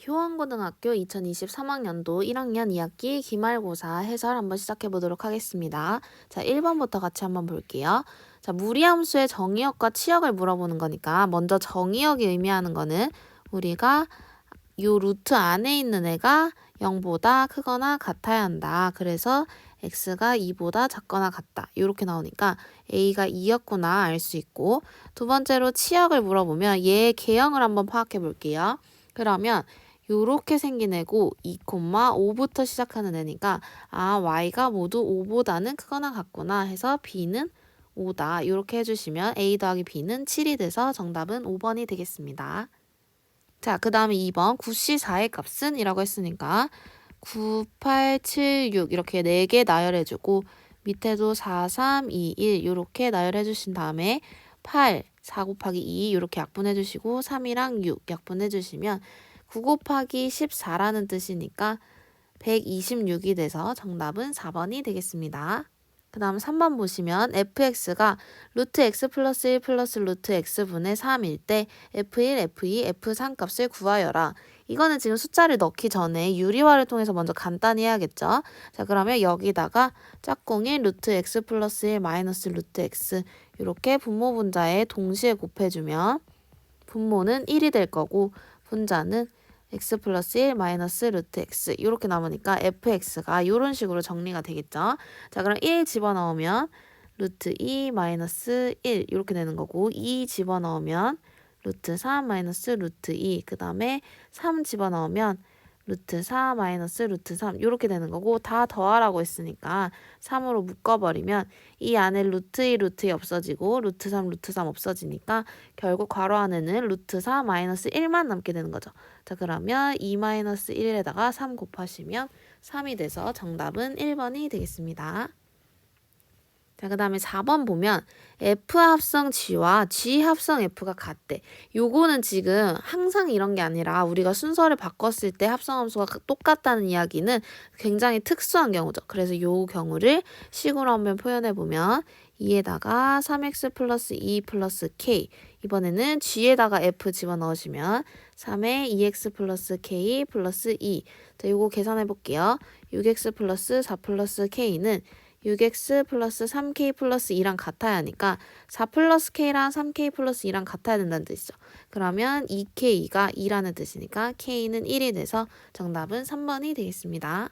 효원고등학교 2023학년도 1학년 2학기 기말고사 해설 한번 시작해 보도록 하겠습니다. 자, 1번부터 같이 한번 볼게요. 자, 무리함수의 정의역과 치역을 물어보는 거니까 먼저 정의역이 의미하는 거는 우리가 요 루트 안에 있는 애가 0보다 크거나 같아야 한다. 그래서 x가 2보다 작거나 같다. 이렇게 나오니까 a가 2였구나 알 수 있고, 두 번째로 치역을 물어보면 얘의 개형을 한번 파악해 볼게요. 그러면 요렇게 생긴 애고 2,5부터 시작하는 애니까 y가 모두 5보다는 크거나 같구나 해서 b는 5다. 이렇게 해주시면 a 더하기 b는 7이 돼서 정답은 5번이 되겠습니다. 자, 그 다음에 2번 9C4의 값은? 이라고 했으니까 9, 8, 7, 6 이렇게 4개 나열해주고 밑에도 4, 3, 2, 1 이렇게 나열해주신 다음에 8, 4 곱하기 2 이렇게 약분해주시고 3이랑 6 약분해주시면 9 곱하기 14라는 뜻이니까 126이 돼서 정답은 4번이 되겠습니다. 그 다음 3번 보시면 fx가 루트 x 플러스 1 플러스 루트 x분의 3일 때 f1, f2, f3 값을 구하여라. 이거는 지금 숫자를 넣기 전에 유리화를 통해서 먼저 간단히 해야겠죠. 자, 그러면 여기다가 짝꿍인 루트 x 플러스 1 마이너스 루트 x 이렇게 분모 분자에 동시에 곱해주면 분모는 1이 될 거고 분자는 x 플러스 1 마이너스 루트 x 이렇게 남으니까 fx가 이런 식으로 정리가 되겠죠. 자, 그럼 1 집어넣으면 루트 2 마이너스 1 이렇게 되는 거고 2 집어넣으면 루트 3 마이너스 루트 2 그 다음에 3 집어넣으면 루트 4 마이너스 루트 3 이렇게 되는 거고 다 더하라고 했으니까 3으로 묶어버리면 이 안에 루트 2 루트 2 없어지고 루트 3 루트 3 없어지니까 결국 괄호 안에는 루트 4 마이너스 1만 남게 되는 거죠. 자, 그러면 2 마이너스 1에다가 3 곱하시면 3이 돼서 정답은 1번이 되겠습니다. 자, 그 다음에 4번 보면 F 합성 G와 G 합성 F가 같대. 요거는 지금 항상 이런 게 아니라 우리가 순서를 바꿨을 때 합성함수가 똑같다는 이야기는 굉장히 특수한 경우죠. 그래서 요 경우를 식으로 한번 표현해보면 2에다가 3x 플러스 2 플러스 k 이번에는 G에다가 F 집어넣으시면 3에 2x 플러스 k 플러스 2 자, 요거 계산해볼게요. 6x 플러스 4 플러스 k는 6x 플러스 3k 플러스 2랑 같아야 하니까 4 플러스 k랑 3k 플러스 2랑 같아야 된다는 뜻이죠. 그러면 2k가 2라는 뜻이니까 k는 1이 돼서 정답은 3번이 되겠습니다.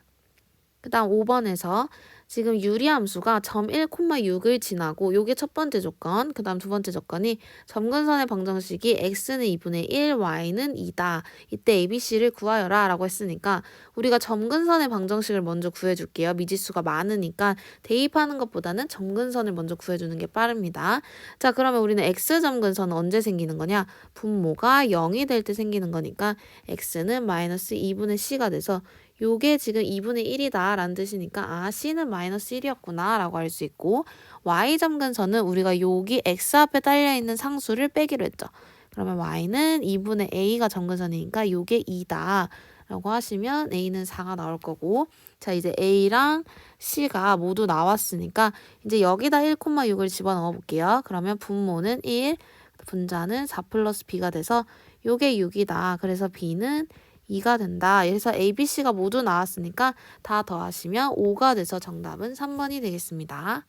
그 다음 5번에서 지금 유리함수가 점 1,6을 지나고 요게 첫 번째 조건, 그 다음 두 번째 조건이 점근선의 방정식이 x는 2분의 1, y는 2다. 이때 ABC를 구하여라 라고 했으니까 우리가 점근선의 방정식을 먼저 구해줄게요. 미지수가 많으니까 대입하는 것보다는 점근선을 먼저 구해주는 게 빠릅니다. 자, 그러면 우리는 x점근선은 언제 생기는 거냐? 분모가 0이 될 때 생기는 거니까 x는 마이너스 2분의 c가 돼서 요게 지금 2분의 1이다 라는 뜻이니까 C는 마이너스 1이었구나 라고 알 수 있고 Y점근선은 우리가 여기 X 앞에 딸려있는 상수를 빼기로 했죠. 그러면 Y는 2분의 A가 점근선이니까 요게 2다 라고 하시면 A는 4가 나올 거고 자, 이제 A랑 C가 모두 나왔으니까 이제 여기다 1,6을 집어넣어 볼게요. 그러면 분모는 1, 분자는 4 플러스 B가 돼서 요게 6이다. 그래서 B는 2가 된다. 그래서 A, B, C가 모두 나왔으니까 다 더하시면 5가 돼서 정답은 3번이 되겠습니다.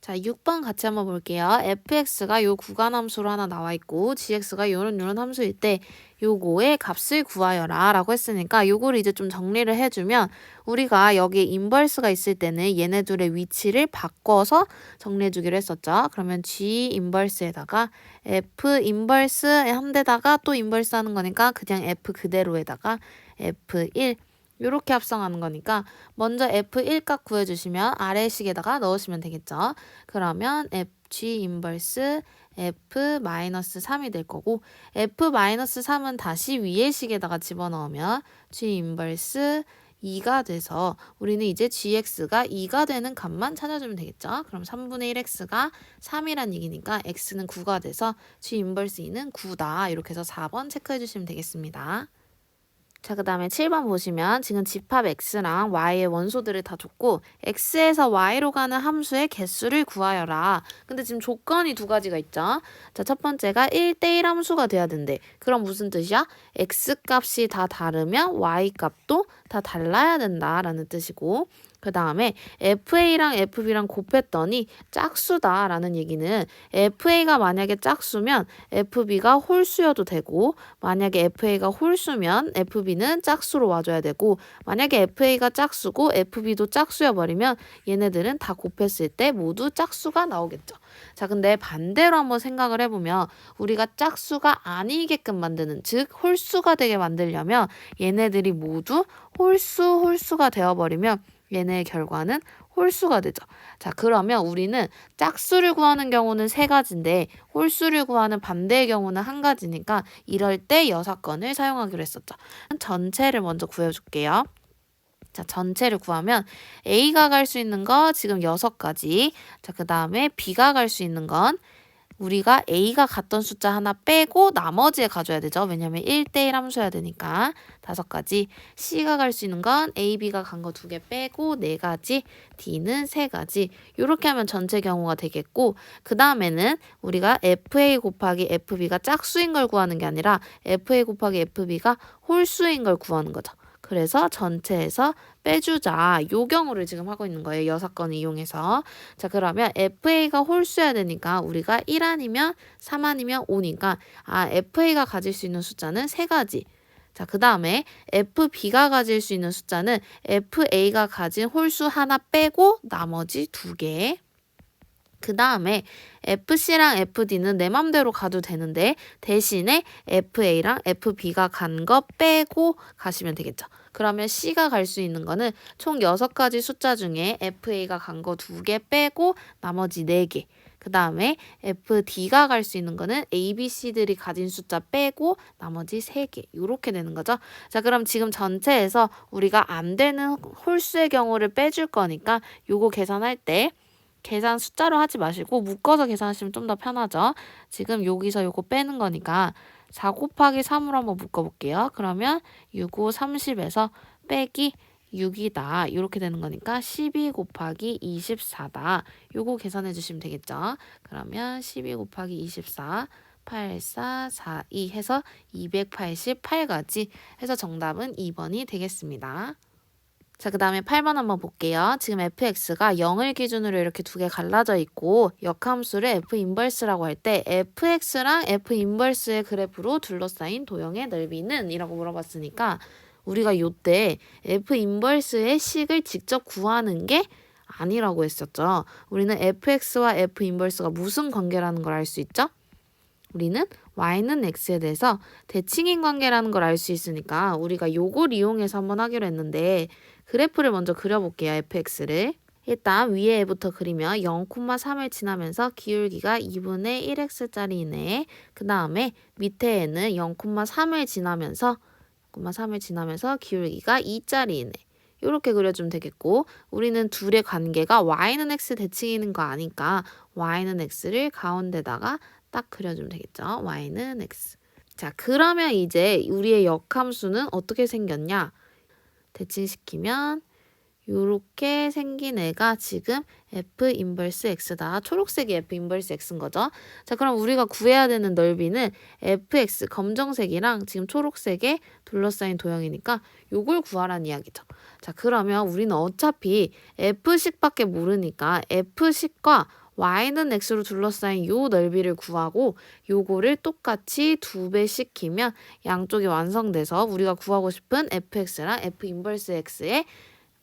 자, 6번 같이 한번 볼게요. fx가 요 구간함수로 하나 나와 있고 gx가 요런 함수일 때 요거의 값을 구하여라 라고 했으니까 요거를 이제 좀 정리를 해주면 우리가 여기에 인버스가 있을 때는 얘네 둘의 위치를 바꿔서 정리해주기로 했었죠. 그러면 g 인버스에다가 f 인버스 한 데다가 또 인버스 하는 거니까 그냥 f 그대로에다가 f1 요렇게 합성하는 거니까 먼저 F1 값 구해주시면 아래 식에다가 넣으시면 되겠죠. 그러면 G 인버스 F-3이 될 거고 F-3은 다시 위의 식에다가 집어넣으면 G 인버스 2가 돼서 우리는 이제 gx가 2가 되는 값만 찾아주면 되겠죠. 그럼 3분의 1x가 3이란 얘기니까 x는 9가 돼서 g 인버스 2는 9다. 이렇게 해서 4번 체크해 주시면 되겠습니다. 자, 그 다음에 7번 보시면 지금 집합 x랑 y의 원소들을 다 줬고 x에서 y로 가는 함수의 개수를 구하여라. 근데 지금 조건이 두 가지가 있죠. 자, 첫 번째가 1대1 함수가 돼야 된대. 그럼 무슨 뜻이야? x 값이 다 다르면 y 값도 다 달라야 된다라는 뜻이고, 그 다음에 FA랑 FB랑 곱했더니 짝수다라는 얘기는 FA가 만약에 짝수면 FB가 홀수여도 되고, 만약에 FA가 홀수면 FB는 짝수로 와줘야 되고, 만약에 FA가 짝수고 FB도 짝수여버리면 얘네들은 다 곱했을 때 모두 짝수가 나오겠죠. 자, 근데 반대로 한번 생각을 해보면 우리가 짝수가 아니게끔 만드는, 즉 홀수가 되게 만들려면 얘네들이 모두 홀수가 되어버리면 얘네의 결과는 홀수가 되죠. 자, 그러면 우리는 짝수를 구하는 경우는 세 가지인데 홀수를 구하는 반대의 경우는 한 가지니까 이럴 때 여사건을 사용하기로 했었죠. 전체를 먼저 구해줄게요. 자, 전체를 구하면 A가 갈 수 있는 거 지금 6가지. 자, 그 다음에 B가 갈 수 있는 건 우리가 A가 갔던 숫자 하나 빼고 나머지에 가져야 되죠. 왜냐면 1대1 함수여야 되니까 5가지. C가 갈 수 있는 건 A, B가 간 거 2개 빼고 4가지. D는 3가지. 이렇게 하면 전체 경우가 되겠고, 그 다음에는 우리가 FA 곱하기 FB가 짝수인 걸 구하는 게 아니라 FA 곱하기 FB가 홀수인 걸 구하는 거죠. 그래서 전체에서 빼주자. 요 경우를 지금 하고 있는 거예요. 여사건을 이용해서. 자, 그러면 FA가 홀수여야 되니까 우리가 1 아니면 3 아니면 5니까 FA가 가질 수 있는 숫자는 3가지. 자, 그 다음에 FB가 가질 수 있는 숫자는 FA가 가진 홀수 하나 빼고 나머지 2개. 그 다음에 FC랑 FD는 내 맘대로 가도 되는데 대신에 FA랑 FB가 간 거 빼고 가시면 되겠죠. 그러면 C가 갈 수 있는 거는 총 6가지 숫자 중에 FA가 간 거 2개 빼고 나머지 4개. 그 다음에 FD가 갈 수 있는 거는 A, B, C들이 가진 숫자 빼고 나머지 3개. 이렇게 되는 거죠. 자, 그럼 지금 전체에서 우리가 안 되는 홀수의 경우를 빼줄 거니까 요거 계산할 때 계산 숫자로 하지 마시고 묶어서 계산하시면 좀 더 편하죠. 지금 여기서 요거 빼는 거니까 4 곱하기 3으로 한번 묶어볼게요. 그러면 6, 5, 30에서 빼기 6이다. 이렇게 되는 거니까 12 곱하기 24다. 요거 계산해 주시면 되겠죠. 그러면 12 곱하기 24, 8, 4, 4, 2 해서 288가지 해서 정답은 2번이 되겠습니다. 자, 그 다음에 8번 한번 볼게요. 지금 fx가 0을 기준으로 이렇게 2개 갈라져 있고 역함수를 f 인버스라고 할 때 fx랑 f 인버스의 그래프로 둘러싸인 도형의 넓이는? 이라고 물어봤으니까 우리가 요때 f 인버스의 식을 직접 구하는 게 아니라고 했었죠. 우리는 fx와 f 인버스가 무슨 관계라는 걸 알 수 있죠? 우리는 y는 x에 대해서 대칭인 관계라는 걸 알 수 있으니까 우리가 요걸 이용해서 한번 하기로 했는데 그래프를 먼저 그려볼게요. fx를. 일단 위에 애부터 그리면 0,3을 지나면서 기울기가 2분의 1x짜리네. 그 다음에 밑에에는 0,3을 지나면서 기울기가 2짜리네. 이렇게 그려주면 되겠고 우리는 둘의 관계가 y는 x 대칭이는 거 아니까 y는 x를 가운데다가 딱 그려주면 되겠죠. y는 x. 자, 그러면 이제 우리의 역함수는 어떻게 생겼냐? 대칭시키면 요렇게 생긴 애가 지금 f 인버스 x다. 초록색이 f 인버스 x인 거죠. 자, 그럼 우리가 구해야 되는 넓이는 fx 검정색이랑 지금 초록색에 둘러싸인 도형이니까 요걸 구하라는 이야기죠. 자, 그러면 우리는 어차피 f식밖에 모르니까 f식과 y는 x로 둘러싸인 요 넓이를 구하고 요거를 똑같이 2배 시키면 양쪽이 완성돼서 우리가 구하고 싶은 fx랑 f 인버스 x의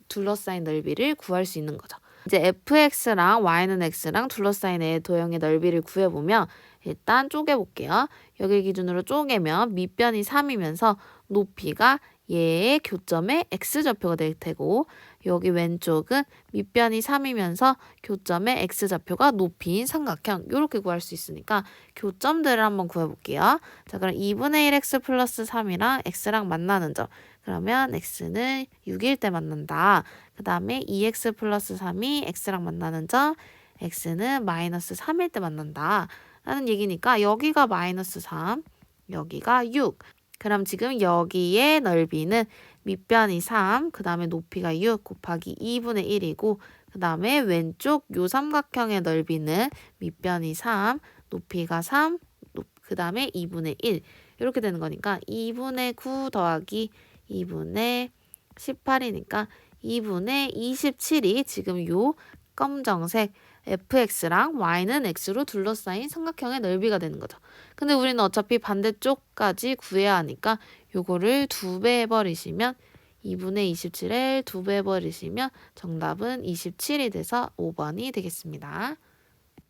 둘러싸인 넓이를 구할 수 있는 거죠. 이제 fx랑 y는 x랑 둘러싸인 의 도형의 넓이를 구해보면 일단 쪼개볼게요. 여기 기준으로 쪼개면 밑변이 3이면서 높이가 얘의 교점의 x좌표가 될 테고 여기 왼쪽은 밑변이 3이면서 교점의 x좌표가 높이인 삼각형 이렇게 구할 수 있으니까 교점들을 한번 구해볼게요. 자, 그럼 2분의 1x 플러스 3이랑 x랑 만나는 점. 그러면 x는 6일 때 만난다. 그 다음에 2x 플러스 3이 x랑 만나는 점. x는 마이너스 3일 때 만난다. 라는 얘기니까 여기가 마이너스 3, 여기가 6. 그럼 지금 여기에 넓이는 밑변이 3, 그 다음에 높이가 6 곱하기 2분의 1이고 그 다음에 왼쪽 요 삼각형의 넓이는 밑변이 3, 높이가 3, 그 다음에 2분의 1 이렇게 되는 거니까 2분의 9 더하기 2분의 18이니까 2분의 27이 지금 요 검정색 fx랑 y는 x로 둘러싸인 삼각형의 넓이가 되는 거죠. 근데 우리는 어차피 반대쪽까지 구해야 하니까 요거를 2배 해버리시면 2분의 27을 2배 해버리시면 정답은 27이 돼서 5번이 되겠습니다.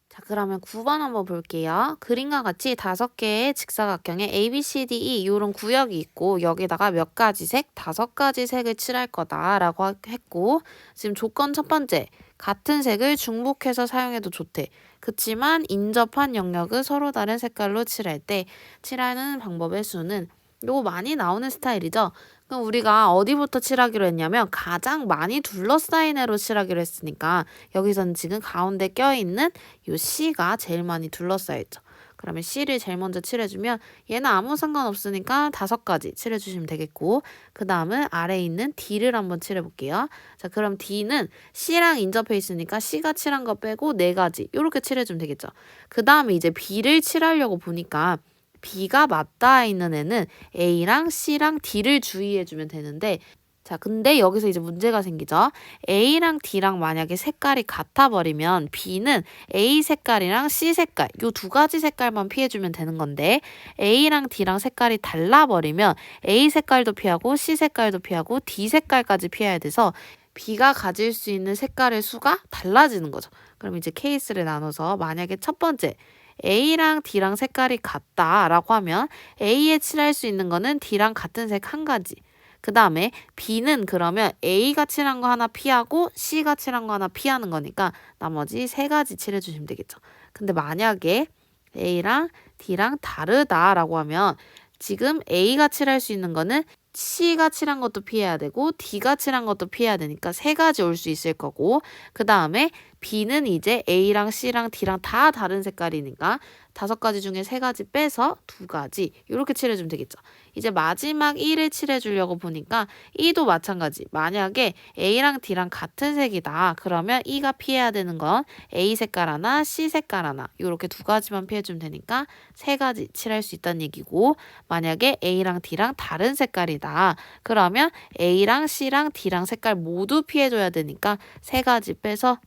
자, 그러면 9번 한번 볼게요. 그림과 같이 5개의 직사각형에 A, B, C, D, E 이런 구역이 있고 여기다가 몇 가지 색, 5가지 색을 칠할 거다라고 했고 지금 조건 첫 번째, 같은 색을 중복해서 사용해도 좋대. 그치만 인접한 영역을 서로 다른 색깔로 칠할 때 칠하는 방법의 수는 요거 많이 나오는 스타일이죠. 그럼 우리가 어디부터 칠하기로 했냐면 가장 많이 둘러싸인 애로 칠하기로 했으니까 여기서는 지금 가운데 껴있는 요 C가 제일 많이 둘러싸였죠. 그러면 C를 제일 먼저 칠해주면 얘는 아무 상관없으니까 5가지 칠해주시면 되겠고 그 다음은 아래에 있는 D를 한번 칠해볼게요. 자, 그럼 D는 C랑 인접해 있으니까 C가 칠한 거 빼고 4가지 이렇게 칠해주면 되겠죠. 그 다음에 이제 B를 칠하려고 보니까 B가 맞닿아 있는 애는 A랑 C랑 D를 주의해주면 되는데 자, 근데 여기서 이제 문제가 생기죠. A랑 D랑 만약에 색깔이 같아버리면 B는 A 색깔이랑 C 색깔 요 2가지 색깔만 피해주면 되는 건데 A랑 D랑 색깔이 달라버리면 A 색깔도 피하고 C 색깔도 피하고 D 색깔까지 피해야 돼서 B가 가질 수 있는 색깔의 수가 달라지는 거죠. 그럼 이제 케이스를 나눠서 만약에 첫 번째 A랑 D랑 색깔이 같다라고 하면 A에 칠할 수 있는 거는 D랑 같은 색 1가지. 그 다음에 B는 그러면 A가 칠한 거 하나 피하고 C가 칠한 거 하나 피하는 거니까 나머지 3가지 칠해주시면 되겠죠. 근데 만약에 A랑 D랑 다르다라고 하면 지금 A가 칠할 수 있는 거는 C가 칠한 것도 피해야 되고 D가 칠한 것도 피해야 되니까 3가지 올 수 있을 거고 그 다음에 B는 이제 A랑 C랑 D랑 다 다른 색깔이니까 5가지 중에 3가지 빼서 2가지 이렇게 칠해주면 되겠죠. 이제 마지막 1을 칠해주려고 보니까 E도 마찬가지. 만약에 A랑 D랑 같은 색이다. 그러면 E가 피해야 되는 건 A 색깔 하나, C 색깔 하나 이렇게 2가지만 피해주면 되니까 3가지 칠할 수 있다는 얘기고 만약에 A랑 D랑 다른 색깔이다. 그러면 A랑 C랑 D랑 색깔 모두 피해줘야 되니까 3가지 빼서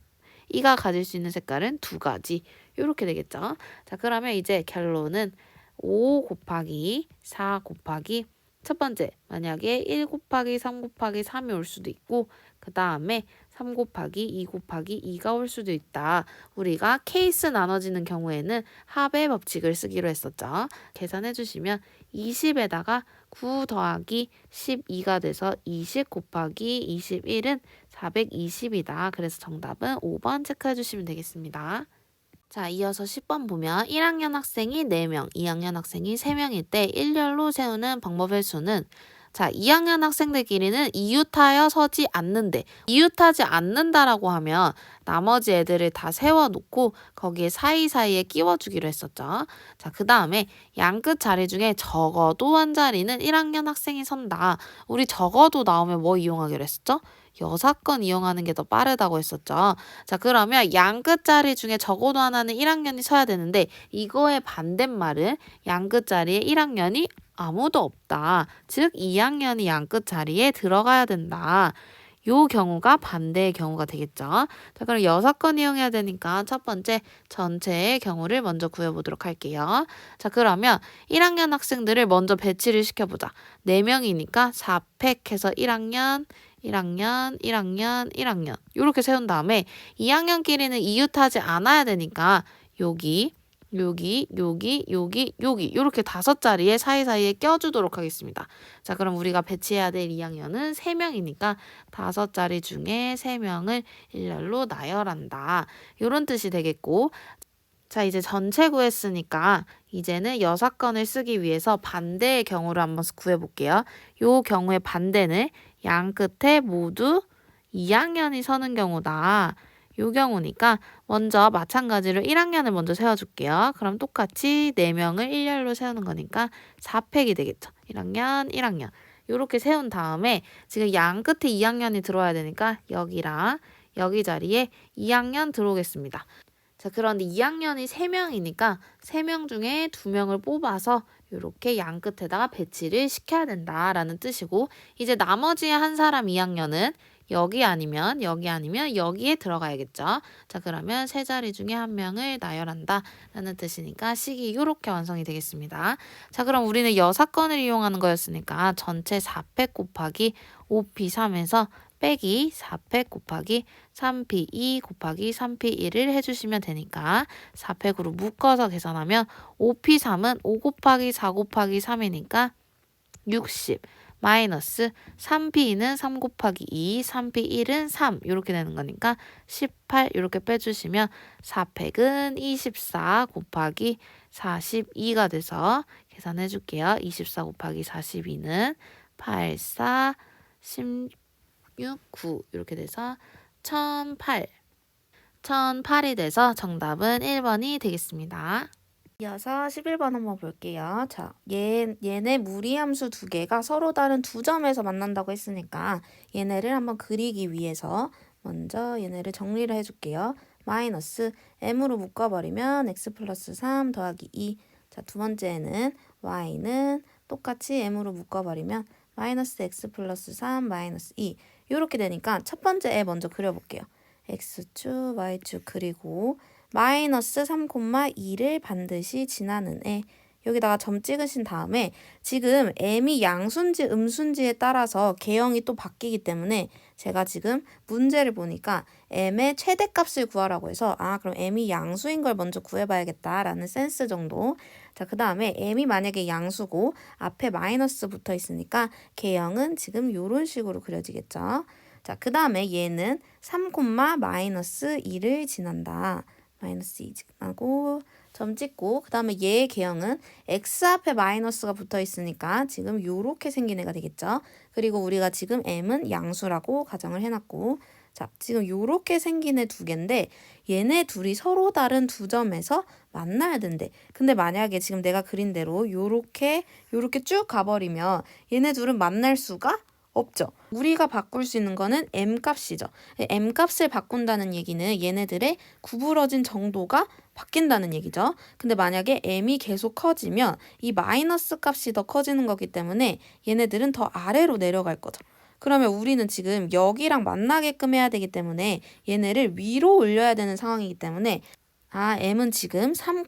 E가 가질 수 있는 색깔은 2가지 이렇게 되겠죠. 자, 그러면 이제 결론은 5 곱하기 4 곱하기 첫 번째 만약에 1 곱하기 3 곱하기 3이 올 수도 있고 그 다음에 3 곱하기 2 곱하기 2가 올 수도 있다. 우리가 케이스 나눠지는 경우에는 합의 법칙을 쓰기로 했었죠. 계산해 주시면 20에다가 9 더하기 12가 돼서 20 곱하기 21은 420이다. 그래서 정답은 5번 체크해 주시면 되겠습니다. 자, 이어서 10번 보면 1학년 학생이 4명, 2학년 학생이 3명일 때 일렬로 세우는 방법의 수는 자, 2학년 학생들끼리는 이웃하여 서지 않는데 이웃하지 않는다라고 하면 나머지 애들을 다 세워놓고 거기에 사이사이에 끼워주기로 했었죠. 자, 그 다음에 양끝 자리 중에 적어도 한 자리는 1학년 학생이 선다. 우리 적어도 나오면 뭐 이용하기로 했었죠? 여사건 이용하는 게 더 빠르다고 했었죠. 자, 그러면 양끝 자리 중에 적어도 하나는 1학년이 서야 되는데 이거의 반대말은 양끝 자리에 1학년이 아무도 없다. 즉 2학년이 양끝 자리에 들어가야 된다. 요 경우가 반대의 경우가 되겠죠. 자, 그럼 6건 이용해야 되니까 첫 번째 전체의 경우를 먼저 구해보도록 할게요. 자, 그러면 1학년 학생들을 먼저 배치를 시켜보자. 4명이니까 4팩 해서 1학년, 1학년, 1학년, 1학년 이렇게 세운 다음에 2학년끼리는 이웃하지 않아야 되니까 여기 여기 이렇게 5자리에 사이사이에 껴주도록 하겠습니다. 자, 그럼 우리가 배치해야 될 2학년은 3명이니까 5자리 중에 3명을 일렬로 나열한다. 이런 뜻이 되겠고 자, 이제 전체 구했으니까 이제는 6건을 쓰기 위해서 반대의 경우를 한번 구해볼게요. 요 경우의 반대는 양 끝에 모두 2학년이 서는 경우다. 요 경우니까 먼저 마찬가지로 1학년을 먼저 세워줄게요. 그럼 똑같이 4명을 일렬로 세우는 거니까 4팩이 되겠죠. 1학년. 요렇게 세운 다음에 지금 양 끝에 2학년이 들어와야 되니까 여기랑 여기 자리에 2학년 들어오겠습니다. 자, 그런데 2학년이 3명이니까 3명 중에 2명을 뽑아서 이렇게 양 끝에다가 배치를 시켜야 된다라는 뜻이고, 이제 나머지 한 사람 2학년은 여기 아니면 여기에 들어가야겠죠. 자, 그러면 세 자리 중에 한 명을 나열한다 라는 뜻이니까 식이 이렇게 완성이 되겠습니다. 자, 그럼 우리는 여사건을 이용하는 거였으니까 전체 4팩 곱하기 5p3에서 빼기 4팩 곱하기 3p2 곱하기 3p1을 해주시면 되니까 4팩으로 묶어서 계산하면 5p3은 5 곱하기 4 곱하기 3이니까 60 마이너스 3p2는 3 곱하기 2, 3p1은 3 이렇게 되는 거니까 18 이렇게 빼주시면 4팩은 24 곱하기 42가 돼서 계산해 줄게요. 24 곱하기 42는 84, 16, 9 이렇게 돼서 1008이 돼서 정답은 1번이 되겠습니다. 이어서 11번 한번 볼게요. 자, 얘네 무리함수 두 개가 서로 다른 두 점에서 만난다고 했으니까 얘네를 한번 그리기 위해서 먼저 얘네를 정리를 해줄게요. 마이너스 m으로 묶어버리면 x 플러스 3 더하기 2. 자, 두 번째는 y는 똑같이 m으로 묶어버리면 마이너스 x 플러스 3 마이너스 2. 이렇게 되니까 첫 번째 애 먼저 그려볼게요. x축, y축 그리고 마이너스 3,2를 반드시 지나는 애. 여기다가 점 찍으신 다음에 지금 m이 양수인지 음수인지에 따라서 개형이 또 바뀌기 때문에 제가 지금 문제를 보니까 m의 최대값을 구하라고 해서 그럼 m이 양수인 걸 먼저 구해봐야겠다라는 센스 정도. 자, 그 다음에 m이 만약에 양수고 앞에 마이너스 붙어 있으니까 개형은 지금 이런 식으로 그려지겠죠. 자, 그 다음에 얘는 3, 마이너스 2를 지난다. 마이너스 2 지나고 점 찍고 그 다음에 얘의 개형은 x 앞에 마이너스가 붙어 있으니까 지금 요렇게 생긴 애가 되겠죠. 그리고 우리가 지금 m은 양수라고 가정을 해놨고 자, 지금 요렇게 생긴 애 두 개인데 얘네 둘이 서로 다른 두 점에서 만나야 된대. 근데 만약에 지금 내가 그린 대로 요렇게 쭉 가버리면 얘네 둘은 만날 수가 없죠. 우리가 바꿀 수 있는 거는 m값이죠. m값을 바꾼다는 얘기는 얘네들의 구부러진 정도가 바뀐다는 얘기죠. 근데 만약에 m이 계속 커지면 이 마이너스 값이 더 커지는 거기 때문에 얘네들은 더 아래로 내려갈 거죠. 그러면 우리는 지금 여기랑 만나게끔 해야 되기 때문에 얘네를 위로 올려야 되는 상황이기 때문에 m은 지금 3,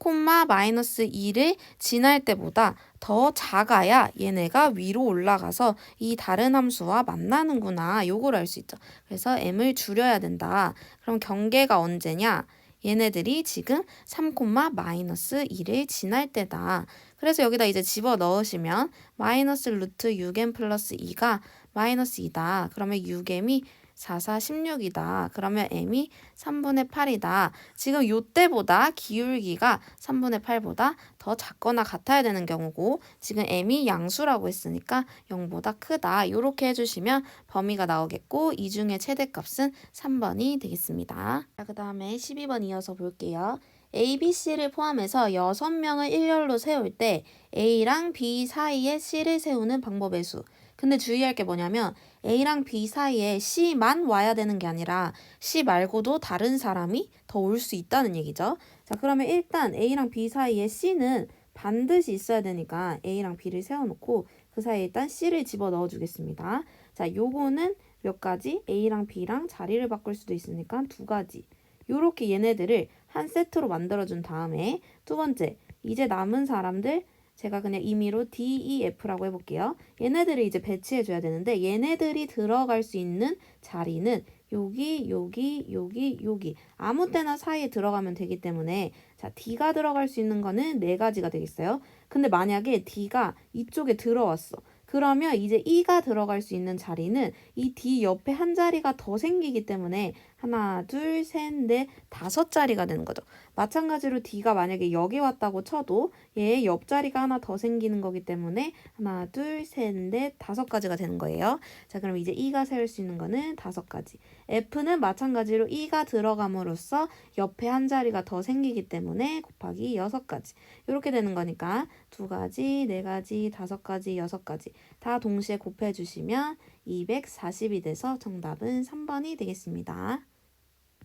마이너스 2를 지날 때보다 더 작아야 얘네가 위로 올라가서 이 다른 함수와 만나는구나. 요걸 알 수 있죠. 그래서 m을 줄여야 된다. 그럼 경계가 언제냐? 얘네들이 지금 3, 마이너스 2를 지날 때다. 그래서 여기다 이제 집어 넣으시면 마이너스 루트 6m 플러스 2가 마이너스 2다. 그러면 6m이 4, 4, 16이다. 그러면 m이 3분의 8이다. 지금 요때보다 기울기가 3분의 8보다 더 작거나 같아야 되는 경우고 지금 m이 양수라고 했으니까 0보다 크다. 이렇게 해주시면 범위가 나오겠고 이 중에 최대값은 3번이 되겠습니다. 자, 그 다음에 12번 이어서 볼게요. A, B, C를 포함해서 6명을 일렬로 세울 때 A랑 B 사이에 C를 세우는 방법의 수. 근데 주의할 게 뭐냐면 A랑 B 사이에 C만 와야 되는 게 아니라 C 말고도 다른 사람이 더 올 수 있다는 얘기죠. 자, 그러면 일단 A랑 B 사이에 C는 반드시 있어야 되니까 A랑 B를 세워놓고 그 사이에 일단 C를 집어 넣어주겠습니다. 자, 요거는 몇 가지? A랑 B랑 자리를 바꿀 수도 있으니까 2가지. 요렇게 얘네들을 한 세트로 만들어준 다음에 두 번째, 이제 남은 사람들 제가 그냥 임의로 D, E, F라고 해볼게요. 얘네들을 이제 배치해줘야 되는데 얘네들이 들어갈 수 있는 자리는 여기, 여기, 여기, 여기 아무 때나 사이에 들어가면 되기 때문에 자, D가 들어갈 수 있는 거는 4가지가 되겠어요. 근데 만약에 D가 이쪽에 들어왔어. 그러면 이제 E가 들어갈 수 있는 자리는 이 D 옆에 한 자리가 더 생기기 때문에 하나, 둘, 셋, 넷, 5자리가 되는 거죠. 마찬가지로 D가 만약에 여기 왔다고 쳐도 얘 옆자리가 하나 더 생기는 거기 때문에 하나, 둘, 셋, 넷, 5가지가 되는 거예요. 자, 그럼 이제 E가 세울 수 있는 거는 5가지. F는 마찬가지로 E가 들어감으로써 옆에 한 자리가 더 생기기 때문에 곱하기 6가지. 이렇게 되는 거니까 2가지, 4가지, 5가지, 6가지 다 동시에 곱해주시면 240이 돼서 정답은 3번이 되겠습니다.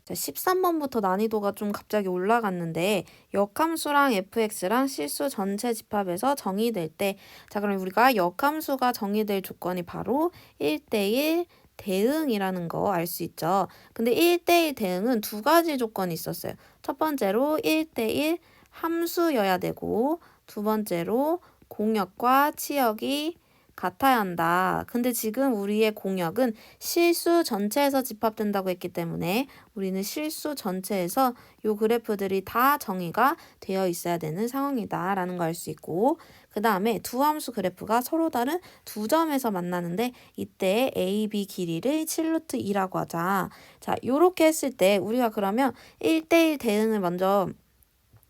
자, 13번부터 난이도가 좀 갑자기 올라갔는데 역함수랑 fx랑 실수 전체 집합에서 정의될 때, 자, 그럼 우리가 역함수가 정의될 조건이 바로 1대1 대응이라는 거 알 수 있죠. 근데 1대1 대응은 2가지 조건이 있었어요. 첫 번째로 1대1 함수여야 되고, 두 번째로 공역과 치역이 같아야 한다. 근데 지금 우리의 공역은 실수 전체에서 집합된다고 했기 때문에 우리는 실수 전체에서 요 그래프들이 다 정의가 되어 있어야 되는 상황이다 라는 걸 알 수 있고, 그 다음에 두 함수 그래프가 서로 다른 두 점에서 만나는데 이때 A, B 길이를 7루트 2라고 하자. 자, 요렇게 했을 때 우리가 그러면 1대1 대응을 먼저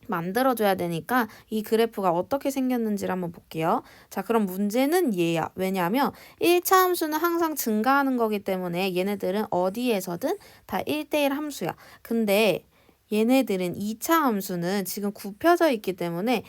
만들어줘야 되니까 이 그래프가 어떻게 생겼는지를 한번 볼게요. 자, 그럼 문제는 얘야. 왜냐하면 1차 함수는 항상 증가하는 거기 때문에 얘네들은 어디에서든 다 1대1 함수야. 근데 얘네들은 2차 함수는 지금 굽혀져 있기 때문에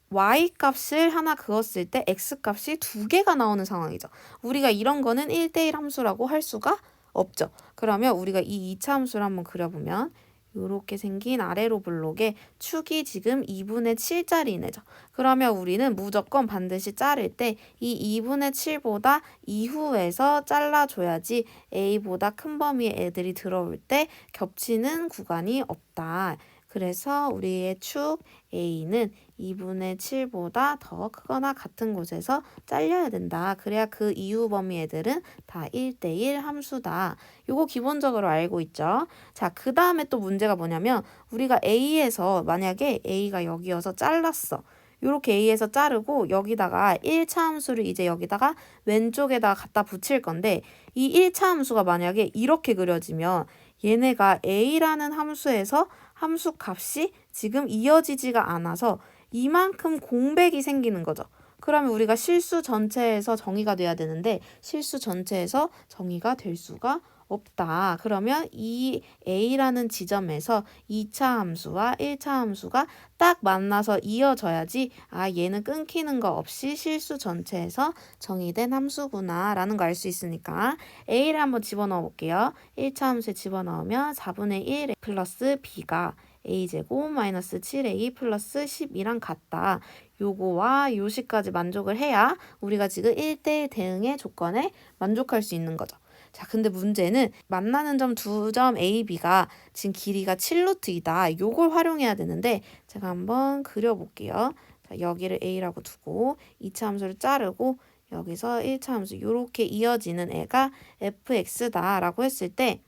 y 값을 하나 그었을 때 x 값이 2개가 나오는 상황이죠. 우리가 이런 거는 1대1 함수라고 할 수가 없죠. 그러면 우리가 이 2차 함수를 한번 그려보면 이렇게 생긴 아래로 블록에 축이 지금 2분의 7짜리네죠. 그러면 우리는 무조건 반드시 자를 때 이 2분의 7보다 이후에서 잘라줘야지 A보다 큰 범위의 애들이 들어올 때 겹치는 구간이 없다. 그래서 우리의 축 A는 2분의 7보다 더 크거나 같은 곳에서 잘려야 된다. 그래야 그 이후 범위 애들은 다 1대1 함수다. 요거 기본적으로 알고 있죠. 자, 그 다음에 또 문제가 뭐냐면 우리가 A에서 만약에 A가 여기여서 잘랐어. 요렇게 A에서 자르고 여기다가 1차 함수를 이제 여기다가 왼쪽에다가 갖다 붙일 건데 이 1차 함수가 만약에 이렇게 그려지면 얘네가 A라는 함수에서 함수 값이 지금 이어지지가 않아서 이만큼 공백이 생기는 거죠. 그러면 우리가 실수 전체에서 정의가 돼야 되는데 실수 전체에서 정의가 될 수가 없다. 그러면 이 A라는 지점에서 2차 함수와 1차 함수가 딱 만나서 이어져야지 얘는 끊기는 거 없이 실수 전체에서 정의된 함수구나 라는 거 알 수 있으니까 A를 한번 집어넣어 볼게요. 1차 함수에 집어넣으면 4분의 1 플러스 B가 a제곱 마이너스 7a 플러스 12랑 같다. 요거와 요식까지 만족을 해야 우리가 지금 1대1 대응의 조건에 만족할 수 있는 거죠. 자, 근데 문제는 만나는 점 두 점 A, B가 지금 길이가 7루트이다. 요걸 활용해야 되는데 제가 한번 그려볼게요. 자, 여기를 A라고 두고 2차 함수를 자르고 여기서 1차 함수 요렇게 이어지는 애가 fx다 라고 했을 때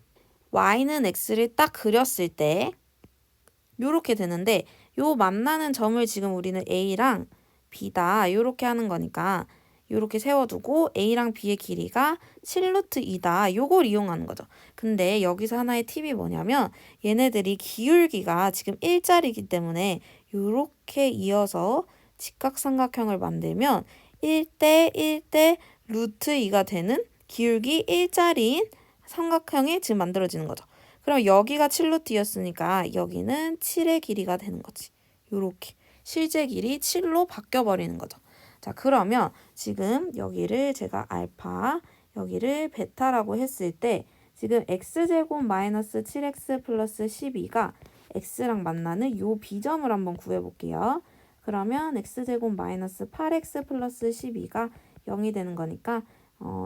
y는 x를 딱 그렸을 때 요렇게 되는데 요 만나는 점을 지금 우리는 A랑 B다 요렇게 하는 거니까 요렇게 세워두고 A랑 B의 길이가 7루트 2다 요걸 이용하는 거죠. 근데 여기서 하나의 팁이 뭐냐면 얘네들이 기울기가 지금 1짜리이기 때문에 요렇게 이어서 직각삼각형을 만들면 1대 1대 루트 2가 되는 기울기 1짜리인 삼각형이 지금 만들어지는 거죠. 그럼 여기가 7루트였으니까 여기는 7의 길이가 되는 거지. 요렇게 실제 길이 7로 바뀌어버리는 거죠. 자, 그러면 지금 여기를 제가 알파, 여기를 베타라고 했을 때 지금 x제곱 마이너스 7x 플러스 12가 x랑 만나는 요 B점을 한번 구해볼게요. 그러면 x제곱 마이너스 8x 플러스 12가 0이 되는 거니까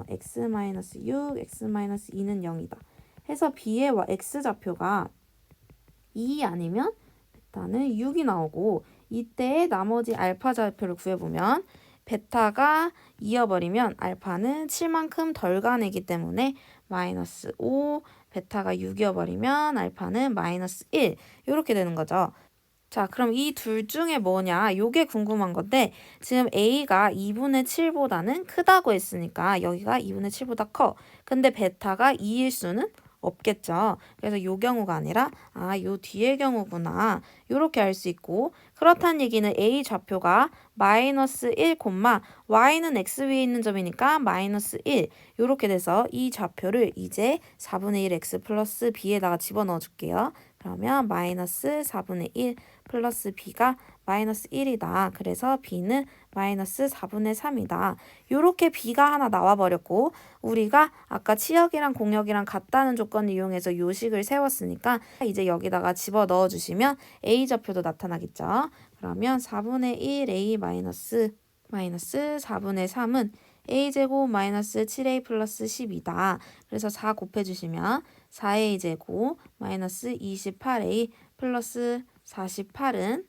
x 마이너스 6, x 마이너스 2는 0이다. 해서 B의 X좌표가 2 아니면 베타는 6이 나오고 이때 나머지 알파 좌표를 구해보면 베타가 2여버리면 알파는 7만큼 덜 가내기 때문에 마이너스 5, 베타가 6이어버리면 알파는 마이너스 1 이렇게 되는 거죠. 자, 그럼 이 둘 중에 뭐냐? 요게 궁금한 건데 지금 A가 2분의 7보다는 크다고 했으니까 여기가 2분의 7보다 커. 근데 베타가 2일 수는 없겠죠. 그래서 요 경우가 아니라 요 뒤의 경우구나. 요렇게 알 수 있고 그렇다는 얘기는 A 좌표가 마이너스 1, y는 x 위에 있는 점이니까 마이너스 1 요렇게 돼서 이 좌표를 이제 4분의 1 x 플러스 b에다가 집어넣어 줄게요. 그러면 마이너스 4분의 1 플러스 b가 마이너스 1이다. 그래서 b는 마이너스 4분의 3이다. 요렇게 b가 하나 나와버렸고 우리가 아까 치역이랑 공역이랑 같다는 조건을 이용해서 요식을 세웠으니까 이제 여기다가 집어넣어 주시면 a 좌표도 나타나겠죠. 그러면 4분의 1 a 마이너스 4분의 3은 a제곱 마이너스 7a 플러스 10이다. 그래서 4 곱해주시면 4a제곱 마이너스 28a 플러스 48은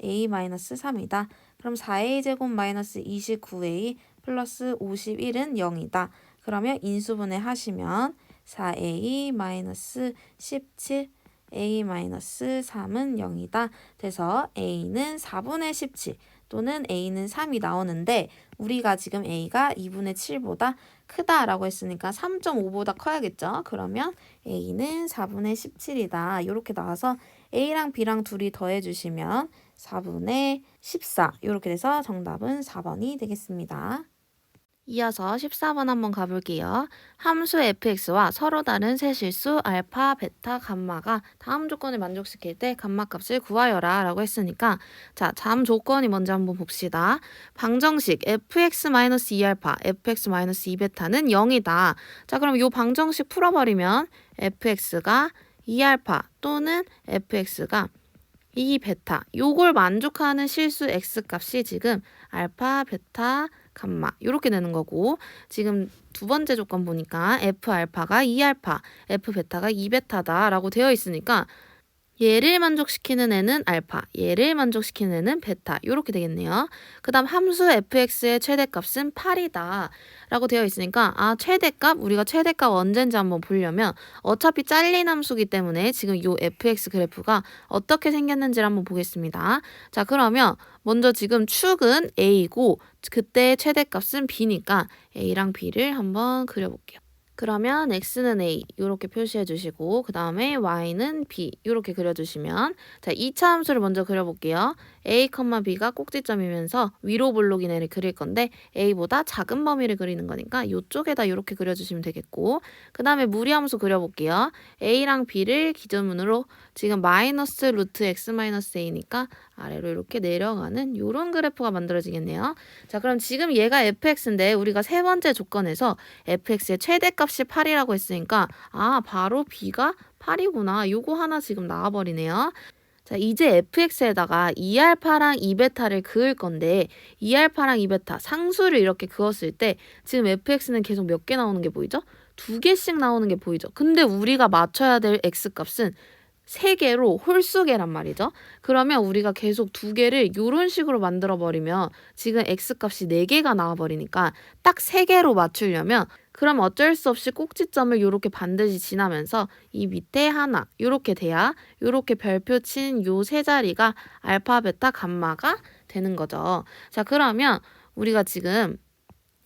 a 마이너스 3이다. 그럼 4a제곱 마이너스 29a 플러스 51은 0이다. 그러면 인수분해 하시면 4a 마이너스 17 a 마이너스 3은 0이다. 돼서 a는 4분의 17 또는 a는 3이 나오는데 우리가 지금 a가 2분의 7보다 크다라고 했으니까 3.5보다 커야겠죠. 그러면 a는 4분의 17이다. 이렇게 나와서 a랑 b랑 둘이 더해주시면 4분의 14 이렇게 돼서 정답은 4번이 되겠습니다. 이어서 14번 한번 가볼게요. 함수 fx와 서로 다른 세 실수 알파, 베타, 감마가 다음 조건을 만족시킬 때 감마 값을 구하여라 라고 했으니까 자, 다음 조건이 먼저 한번 봅시다. 방정식 fx-2알파, fx-2베타는 0이다. 자, 그럼 이 방정식 풀어버리면 fx가 2알파 또는 fx가 2베타 요걸 만족하는 실수 x값이 지금 알파, 베타, 감마 이렇게 되는 거고 지금 두 번째 조건 보니까 f 알파가 2알파, f 베타가 2베타다 라고 되어 있으니까 얘를 만족시키는 애는 알파, 얘를 만족시키는 애는 베타 이렇게 되겠네요. 그 다음 함수 fx의 최대값은 8이다 라고 되어 있으니까 최대값, 우리가 최대값 언제인지 한번 보려면 어차피 잘린 함수기 때문에 지금 이 fx 그래프가 어떻게 생겼는지를 한번 보겠습니다. 자, 그러면 먼저 지금 축은 a이고 그때 최대값은 b니까 a랑 b를 한번 그려볼게요. 그러면 x는 a 이렇게 표시해 주시고 그 다음에 y는 b 이렇게 그려주시면 자 2차 함수를 먼저 그려볼게요. a, b가 꼭지점이면서 위로 볼록인 애를 그릴 건데 a보다 작은 범위를 그리는 거니까 이쪽에다 이렇게 그려주시면 되겠고 그 다음에 무리함수 그려볼게요. a랑 b를 기준으로 지금 마이너스 루트 x 마이너스 a니까 아래로 이렇게 내려가는 이런 그래프가 만들어지겠네요. 자, 그럼 지금 얘가 fx인데 우리가 세 번째 조건에서 fx의 최대값이 8이라고 했으니까 바로 b가 8이구나. 요거 하나 지금 나와버리네요. 자, 이제 fx에다가 2알파랑 2베타를 그을 건데 2알파랑 2베타 상수를 이렇게 그었을 때 지금 fx는 계속 몇 개 나오는 게 보이죠? 2개씩 나오는 게 보이죠? 근데 우리가 맞춰야 될 x값은 3개로 홀수계란 말이죠. 그러면 우리가 계속 2개를 이런 식으로 만들어버리면 지금 x값이 4개가 나와버리니까 딱 3개로 맞추려면 그럼 어쩔 수 없이 꼭지점을 이렇게 반드시 지나면서 이 밑에 하나 이렇게 돼야 이렇게 별표 친 요 세 자리가 알파, 베타, 감마가 되는 거죠. 자, 그러면 우리가 지금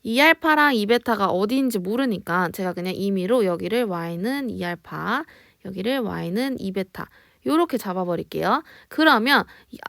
2알파랑 2베타가 어디인지 모르니까 제가 그냥 임의로 여기를 y는 2알파 여기를 y는 2베타 요렇게 잡아버릴게요. 그러면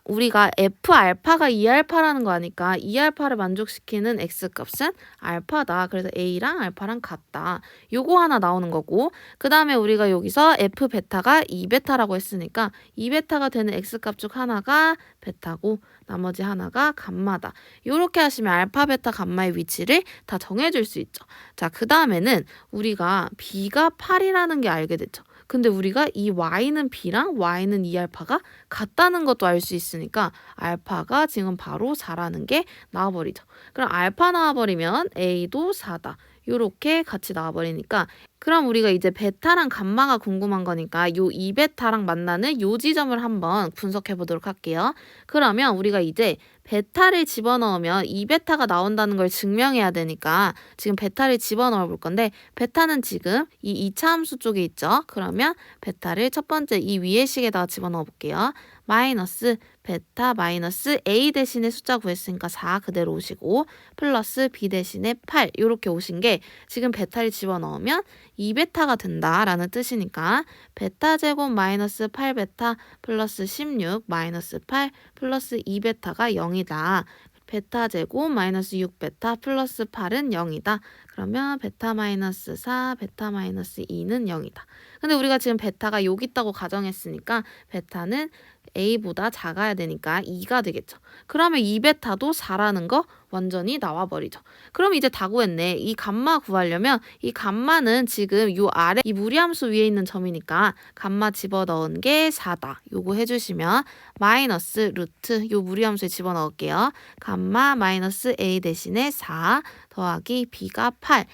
우리가 F알파가 2알파라는 거 아니까 2알파를 만족시키는 X값은 알파다. 그래서 A랑 알파랑 같다. 요거 하나 나오는 거고 그 다음에 우리가 여기서 F베타가 2베타라고 했으니까 2베타가 되는 X값 중 하나가 베타고 나머지 하나가 감마다. 요렇게 하시면 알파, 베타, 감마의 위치를 다 정해줄 수 있죠. 자, 그 다음에는 우리가 B가 8이라는 게 알게 됐죠. 근데 우리가 이 y는 b랑 y는 2알파가 같다는 것도 알 수 있으니까 알파가 지금 바로 4라는 게 나와버리죠. 그럼 알파 나와버리면 a도 4다. 요렇게 같이 나와버리니까 그럼 우리가 이제 베타랑 감마가 궁금한 거니까 요 2베타랑 만나는 요 지점을 한번 분석해 보도록 할게요. 그러면 우리가 이제 베타를 집어넣으면 2베타가 나온다는 걸 증명해야 되니까 지금 베타를 집어넣어 볼 건데 베타는 지금 이 2차 함수 쪽에 있죠. 그러면 베타를 첫 번째 이 위에 식에다가 집어넣어 볼게요. 마이너스 베타 마이너스 a 대신에 숫자 구했으니까 4 그대로 오시고 플러스 b 대신에 8 이렇게 오신 게 지금 베타를 집어넣으면 2베타가 된다라는 뜻이니까 베타 제곱 마이너스 8베타 플러스 16 마이너스 8 플러스 2베타가 0이다. 베타 제곱 마이너스 6베타 플러스 8은 0이다. 그러면 베타 마이너스 4, 베타 마이너스 2는 0이다. 근데 우리가 지금 베타가 여기 있다고 가정했으니까 베타는 A보다 작아야 되니까 2가 되겠죠. 그러면 2베타도 4라는 거 완전히 나와버리죠. 그럼 이제 다 구했네. 이 감마 구하려면 이 감마는 지금 요 아래 이 무리함수 위에 있는 점이니까 감마 집어넣은 게 4다. 요거 해주시면 마이너스 루트 요 무리함수에 집어넣을게요. 감마 마이너스 A 대신에 4 더하기 B가 8.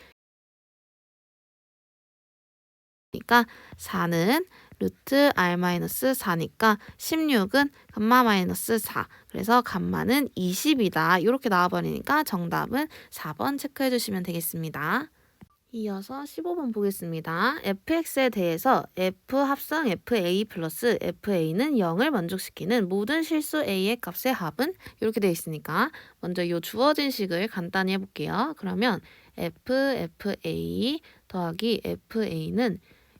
그러니까 4는 루트 R-4니까 16은 감마 마이너스 4. 그래서 감마는 20이다. 이렇게 나와버리니까 정답은 4번 체크해 주시면 되겠습니다. 이어서 15번 보겠습니다. fx에 대해서 f 합성 fa 플러스 fa는 0을 만족시키는 모든 실수 a의 값의 합은 이렇게 되어 있으니까 먼저 이 주어진 식을 간단히 해볼게요. 그러면 fa 더하기 fa는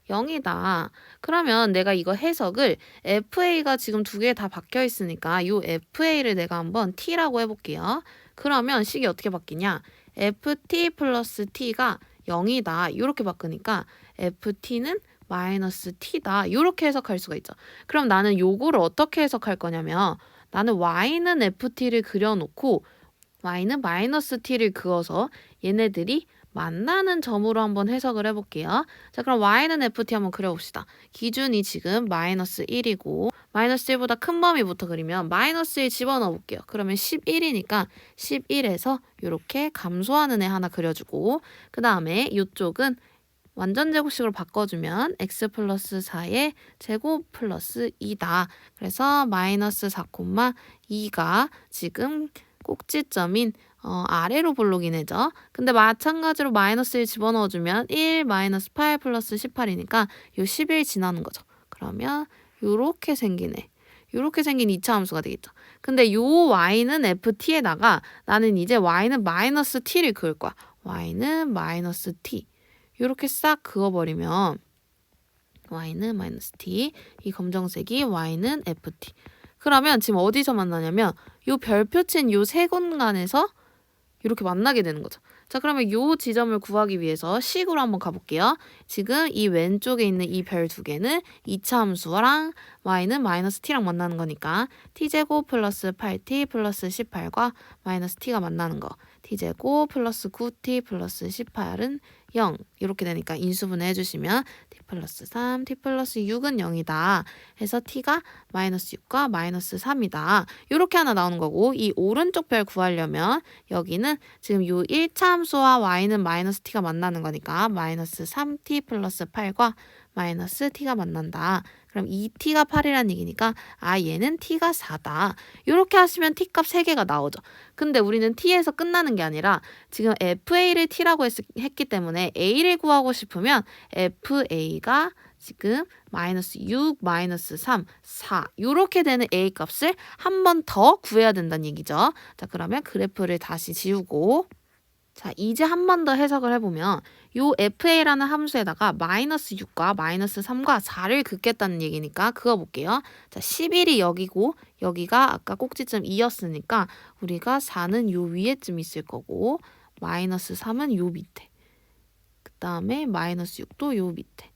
0이다. 그러면 내가 이거 해석을 fa가 지금 두 개 다 박혀 있으니까 이 fa를 내가 한번 t라고 해볼게요. 그러면 식이 어떻게 바뀌냐? ft 플러스 t가 0이다. 이렇게 바꾸니까 ft는 마이너스 t다. 이렇게 해석할 수가 있죠. 그럼 나는 요거를 어떻게 해석할 거냐면 나는 y는 ft를 그려놓고 y는 마이너스 t를 그어서 얘네들이 만나는 점으로 한번 해석을 해볼게요. 자, 그럼 y는 ft 한번 그려봅시다. 기준이 지금 마이너스 1이고 마이너스 1보다 큰 범위부터 그리면 마이너스 1 집어넣어 볼게요. 그러면 11이니까 11에서 이렇게 감소하는 애 하나 그려주고 그 다음에 이쪽은 완전 제곱식으로 바꿔주면 x 플러스 4의 제곱 플러스 2다. 그래서 마이너스 4,2가 지금 꼭지점인 아래로 볼록인 애죠. 근데 마찬가지로 마이너스 1 집어넣어주면 1 마이너스 8 플러스 18이니까 요 11 지나는 거죠. 그러면 요렇게 생긴 애. 요렇게 생긴 2차 함수가 되겠죠. 근데 요 y는 ft에다가 나는 이제 y는 마이너스 t를 그을 거야. y는 마이너스 t. 요렇게 싹 그어버리면 y는 마이너스 t. 이 검정색이 y는 ft. 그러면 지금 어디서 만나냐면 요 별표친 요 세 공간에서 이렇게 만나게 되는 거죠. 자, 그러면 요 지점을 구하기 위해서 식으로 한번 가볼게요. 지금 이 왼쪽에 있는 이 별 두 개는 2차 함수랑 y는 마이너스 t랑 만나는 거니까 t제곱 플러스 8t 플러스 18과 마이너스 t가 만나는 거. t제곱 플러스 9t 플러스 18은 0 이렇게 되니까 인수분해 해주시면 t 플러스 3, t 플러스 6은 0이다. 해서 t가 마이너스 6과 마이너스 3이다. 이렇게 하나 나오는 거고 이 오른쪽 별 구하려면 여기는 지금 요 1차 함수와 y는 마이너스 t가 만나는 거니까 마이너스 3t 플러스 8과 마이너스 t가 만난다. 그럼 2t가 8이라는 얘기니까 얘는 t가 4다. 이렇게 하시면 t값 3개가 나오죠. 근데 우리는 t에서 끝나는 게 아니라 지금 fa를 t라고 했기 때문에 a를 구하고 싶으면 fa가 지금 마이너스 6, 마이너스 3, 4 이렇게 되는 a 값을 한 번 더 구해야 된다는 얘기죠. 자, 그러면 그래프를 다시 지우고 자, 이제 한 번 더 해석을 해보면 요 fa라는 함수에다가 마이너스 6과 마이너스 3과 4를 긋겠다는 얘기니까 그어볼게요. 자, 11이 여기고 여기가 아까 꼭지점 2였으니까 우리가 4는 요 위에쯤 있을 거고 마이너스 3은 요 밑에 그 다음에 마이너스 6도 요 밑에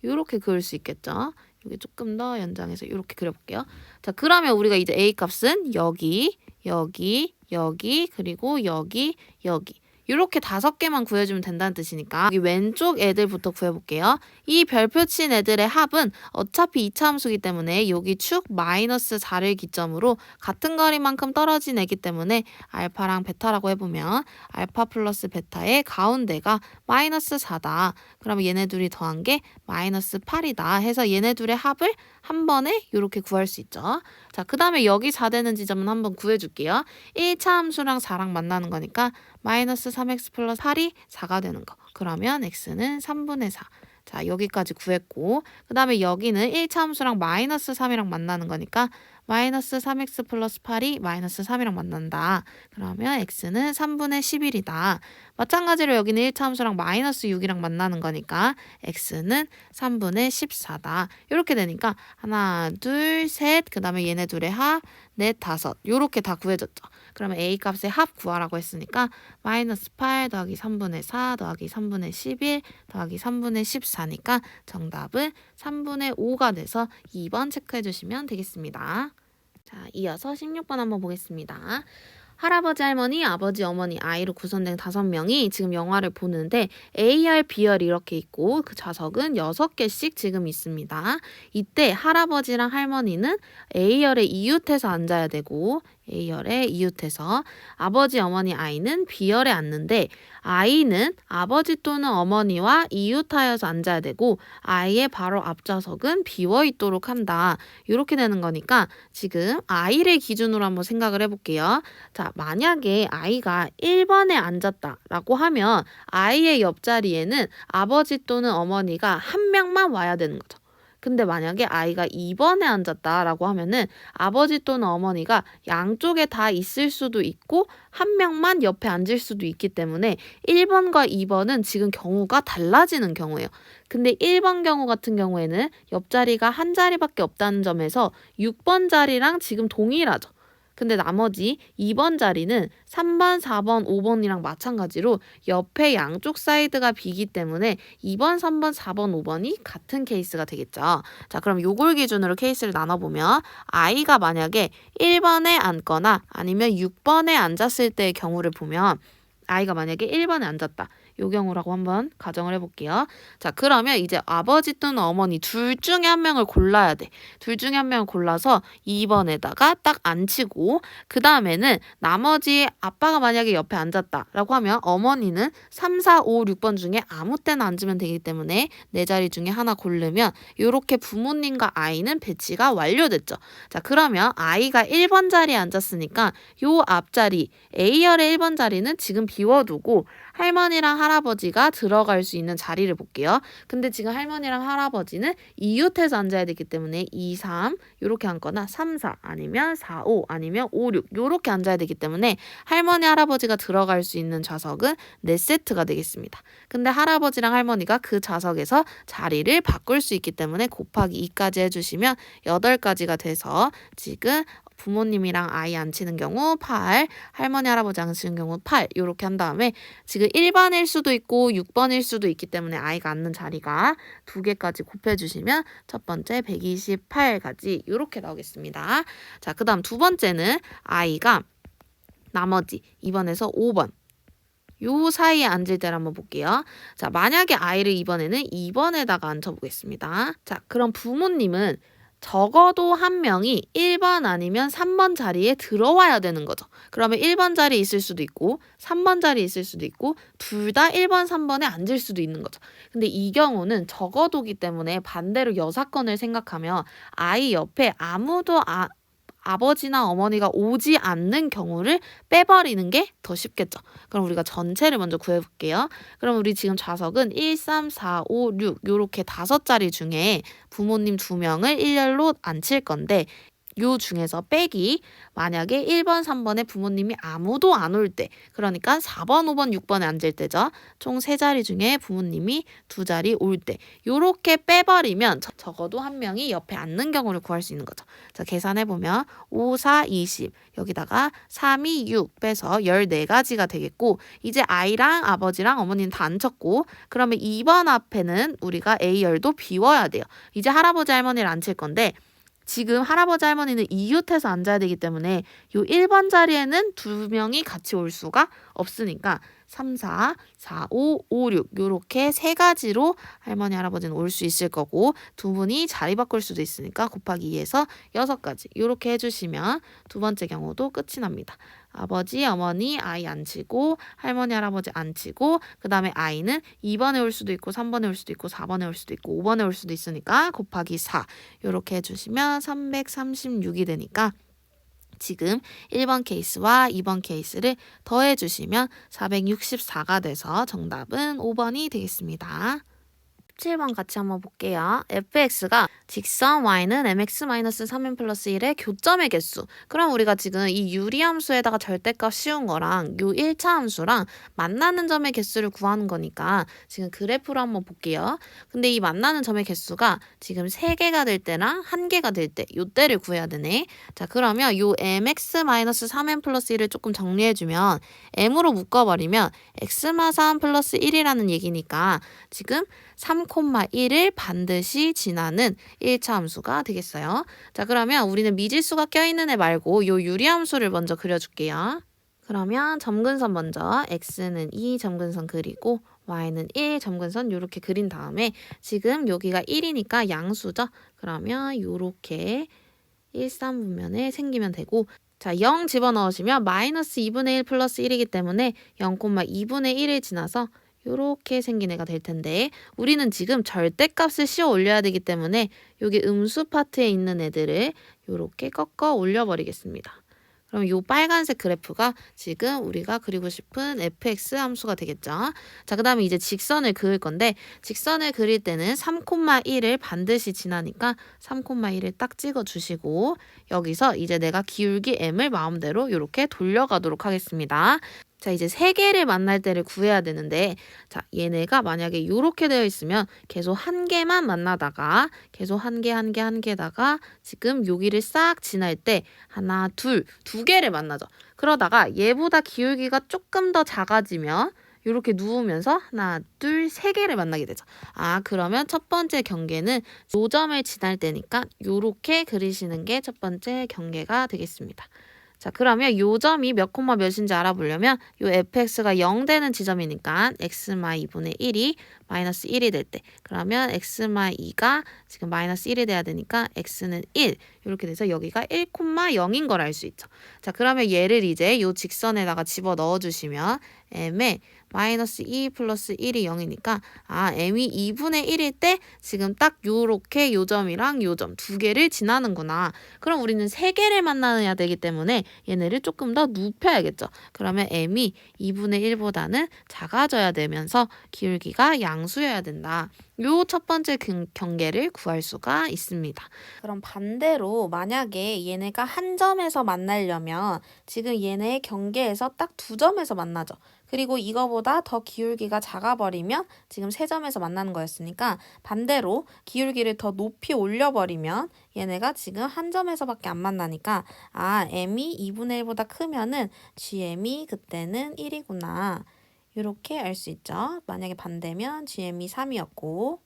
이렇게 그을 수 있겠죠. 여기 조금 더 연장해서 이렇게 그려볼게요. 자, 그러면 우리가 이제 a 값은 여기, 여기, 여기, 그리고 여기, 여기 이렇게 5개만 구해주면 된다는 뜻이니까 여기 왼쪽 애들부터 구해볼게요. 이 별표친 애들의 합은 어차피 2차 함수이기 때문에 여기 축 마이너스 4를 기점으로 같은 거리만큼 떨어진 애기 때문에 알파랑 베타라고 해보면 알파 플러스 베타의 가운데가 마이너스 4다. 그러면 얘네 둘이 더한 게 마이너스 8이다. 해서 얘네 둘의 합을 한 번에 이렇게 구할 수 있죠. 자, 그 다음에 여기 4 되는 지점은 한번 구해줄게요. 1차 함수랑 4랑 만나는 거니까 마이너스 3x 플러스 8이 4가 되는 거. 그러면 x는 3분의 4. 자, 여기까지 구했고 그 다음에 여기는 1차 함수랑 마이너스 3이랑 만나는 거니까 마이너스 3x 플러스 8이 마이너스 3이랑 만난다. 그러면 x는 3분의 11이다. 마찬가지로 여기는 1차 함수랑 마이너스 6이랑 만나는 거니까 x는 3분의 14다. 이렇게 되니까 하나, 둘, 셋, 그 다음에 얘네 둘의 합, 넷, 다섯. 이렇게 다 구해졌죠. 그러면 a 값의 합 구하라고 했으니까 마이너스 8 더하기 3분의 4 더하기 3분의 11 더하기 3분의 14니까 정답은 3분의 5가 돼서 2번 체크해 주시면 되겠습니다. 자, 이어서 16번 한번 보겠습니다. 할아버지, 할머니, 아버지, 어머니, 아이로 구성된 5명이 지금 영화를 보는데 A열, B열 이렇게 있고 그 좌석은 6개씩 지금 있습니다. 이때 할아버지랑 할머니는 A열에 이웃해서 앉아야 되고 A열에 이웃해서 아버지, 어머니, 아이는 B열에 앉는데 아이는 아버지 또는 어머니와 이웃하여서 앉아야 되고 아이의 바로 앞좌석은 비워 있도록 한다. 이렇게 되는 거니까 지금 아이를 기준으로 한번 생각을 해볼게요. 자, 만약에 아이가 1번에 앉았다라고 하면 아이의 옆자리에는 아버지 또는 어머니가 한 명만 와야 되는 거죠. 근데 만약에 아이가 2번에 앉았다라고 하면은 아버지 또는 어머니가 양쪽에 다 있을 수도 있고 한 명만 옆에 앉을 수도 있기 때문에 1번과 2번은 지금 경우가 달라지는 경우예요. 근데 1번 경우 같은 경우에는 옆자리가 한 자리밖에 없다는 점에서 6번 자리랑 지금 동일하죠. 근데 나머지 2번 자리는 3번, 4번, 5번이랑 마찬가지로 옆에 양쪽 사이드가 비기 때문에 2번, 3번, 4번, 5번이 같은 케이스가 되겠죠. 자, 그럼 요걸 기준으로 케이스를 나눠보면 아이가 만약에 1번에 앉거나 아니면 6번에 앉았을 때의 경우를 보면 아이가 만약에 1번에 앉았다. 요 경우라고 한번 가정을 해볼게요. 자, 그러면 이제 아버지 또는 어머니 둘 중에 한 명을 골라야 돼. 둘 중에 한 명을 골라서 2번에다가 딱 앉히고 그 다음에는 나머지 아빠가 만약에 옆에 앉았다라고 하면 어머니는 3, 4, 5, 6번 중에 아무 때나 앉으면 되기 때문에 네 자리 중에 하나 고르면 이렇게 부모님과 아이는 배치가 완료됐죠. 자, 그러면 아이가 1번 자리에 앉았으니까 요 앞자리 A열의 1번 자리는 지금 비워두고 할머니랑 할아버지가 들어갈 수 있는 자리를 볼게요. 근데 지금 할머니랑 할아버지는 이웃해서 앉아야 되기 때문에 2, 3 이렇게 앉거나 3, 4 아니면 4, 5 아니면 5, 6 이렇게 앉아야 되기 때문에 할머니, 할아버지가 들어갈 수 있는 좌석은 4세트가 되겠습니다. 근데 할아버지랑 할머니가 그 좌석에서 자리를 바꿀 수 있기 때문에 곱하기 2까지 해주시면 8가지가 돼서 지금 부모님이랑 아이 앉히는 경우 8, 할머니, 할아버지 앉히는 경우 8 이렇게 한 다음에 지금 1번일 수도 있고 6번일 수도 있기 때문에 아이가 앉는 자리가 2개까지 곱해주시면 첫 번째 128가지 이렇게 나오겠습니다. 자, 그 다음 두 번째는 아이가 나머지 2번에서 5번 요 사이에 앉을 때를 한번 볼게요. 자, 만약에 아이를 이번에는 2번에다가 앉혀보겠습니다. 자, 그럼 부모님은 적어도 한 명이 1번 아니면 3번 자리에 들어와야 되는 거죠. 그러면 1번 자리에 있을 수도 있고 3번 자리에 있을 수도 있고 둘 다 1번, 3번에 앉을 수도 있는 거죠. 근데 이 경우는 적어도기 때문에 반대로 여사건을 생각하면 아이 옆에 아무도 아버지나 어머니가 오지 않는 경우를 빼버리는 게 더 쉽겠죠. 그럼 우리가 전체를 먼저 구해볼게요. 그럼 우리 지금 좌석은 1, 3, 4, 5, 6 요렇게 5자리 중에 부모님 2명을 일렬로 앉힐 건데 요 중에서 빼기 만약에 1번, 3번에 부모님이 아무도 안 올 때 그러니까 4번, 5번, 6번에 앉을 때죠. 총 3자리 중에 부모님이 2자리 올 때 요렇게 빼버리면 적어도 한 명이 옆에 앉는 경우를 구할 수 있는 거죠. 자, 계산해보면 5, 4, 20 여기다가 3, 2, 6 빼서 14가지가 되겠고 이제 아이랑 아버지랑 어머니는 다 앉혔고 그러면 2번 앞에는 우리가 A열도 비워야 돼요. 이제 할아버지 할머니를 앉힐 건데 지금 할아버지 할머니는 이웃해서 앉아야 되기 때문에 요 1번 자리에는 2명이 같이 올 수가 없으니까 3, 4, 4, 5, 5, 6 요렇게 3가지로 할머니 할아버지는 올 수 있을 거고 두 분이 자리 바꿀 수도 있으니까 곱하기 2해서 6가지 요렇게 해주시면 두 번째 경우도 끝이 납니다. 아버지, 어머니, 아이 앉히고 할머니, 할아버지 앉히고 그 다음에 아이는 2번에 올 수도 있고 3번에 올 수도 있고 4번에 올 수도 있고 5번에 올 수도 있으니까 곱하기 4 이렇게 해주시면 336이 되니까 지금 1번 케이스와 2번 케이스를 더해주시면 464가 돼서 정답은 5번이 되겠습니다. 17번 같이 한번 볼게요. fx가 직선 y는 mx-3n 플러스 1의 교점의 개수. 그럼 우리가 지금 이 유리함수에다가 절대값 씌운 거랑 요 1차 함수랑 만나는 점의 개수를 구하는 거니까 지금 그래프로 한번 볼게요. 근데 이 만나는 점의 개수가 지금 3개가 될 때랑 1개가 될 때 요때를 구해야 되네. 자, 그러면 요 mx-3n 플러스 1을 조금 정리해주면 m으로 묶어버리면 x-3 플러스 1이라는 얘기니까 지금 3,1을 반드시 지나는 1차 함수가 되겠어요. 자, 그러면 우리는 미지수가 껴있는 애 말고 요 유리함수를 먼저 그려줄게요. 그러면 점근선 먼저 x는 2 점근선 그리고 y는 1 점근선 이렇게 그린 다음에 지금 여기가 1이니까 양수죠. 그러면 이렇게 1,3분면에 생기면 되고 자, 0 집어넣으시면 마이너스 2분의 1 플러스 1이기 때문에 0,2분의 1을 지나서 이렇게 생긴 애가 될 텐데 우리는 지금 절대값을 씌워 올려야 되기 때문에 여기 음수 파트에 있는 애들을 이렇게 꺾어 올려버리겠습니다. 그럼 이 빨간색 그래프가 지금 우리가 그리고 싶은 fx 함수가 되겠죠. 자, 그 다음에 이제 직선을 그을 건데 직선을 그릴 때는 3,1을 반드시 지나니까 3,1을 딱 찍어주시고 여기서 이제 내가 기울기 m을 마음대로 이렇게 돌려가도록 하겠습니다. 자, 이제 3개를 만날 때를 구해야 되는데 자, 얘네가 만약에 이렇게 되어 있으면 계속 한 개만 만나다가 계속 한 개다가 지금 여기를 싹 지날 때 하나, 두 개를 만나죠. 그러다가 얘보다 기울기가 조금 더 작아지면 이렇게 누우면서 하나, 둘, 3개를 만나게 되죠. 아, 그러면 첫 번째 경계는 요 점을 지날 때니까 이렇게 그리시는 게 첫 번째 경계가 되겠습니다. 자, 그러면 요 점이 몇 콤마 몇인지 알아보려면 요 fx가 0 되는 지점이니까 x-2분의 1이 마이너스 1이 될 때 그러면 x-2가 지금 마이너스 1이 돼야 되니까 x는 1 이렇게 돼서 여기가 1,0인 걸 알 수 있죠. 자, 그러면 얘를 이제 요 직선에다가 집어 넣어주시면 m에 마이너스 2 플러스 1이 0이니까 아, m이 2분의 1일 때 지금 딱 요렇게 요 점이랑 요 점 두 개를 지나는구나. 그럼 우리는 3개를 만나야 되기 때문에 얘네를 조금 더 눕혀야겠죠. 그러면 m이 2분의 1보다는 작아져야 되면서 기울기가 양수여야 된다. 요 첫 번째 경계를 구할 수가 있습니다. 그럼 반대로 만약에 얘네가 한 점에서 만나려면 지금 얘네 경계에서 딱 2점에서 만나죠. 그리고 이거보다 더 기울기가 작아버리면 지금 3점에서 만나는 거였으니까 반대로 기울기를 더 높이 올려버리면 얘네가 지금 한 점에서밖에 안 만나니까 아, m이 2분의 1보다 크면은 gm이 그때는 1이구나. 이렇게 알 수 있죠. 만약에 반대면 gm이 3이었고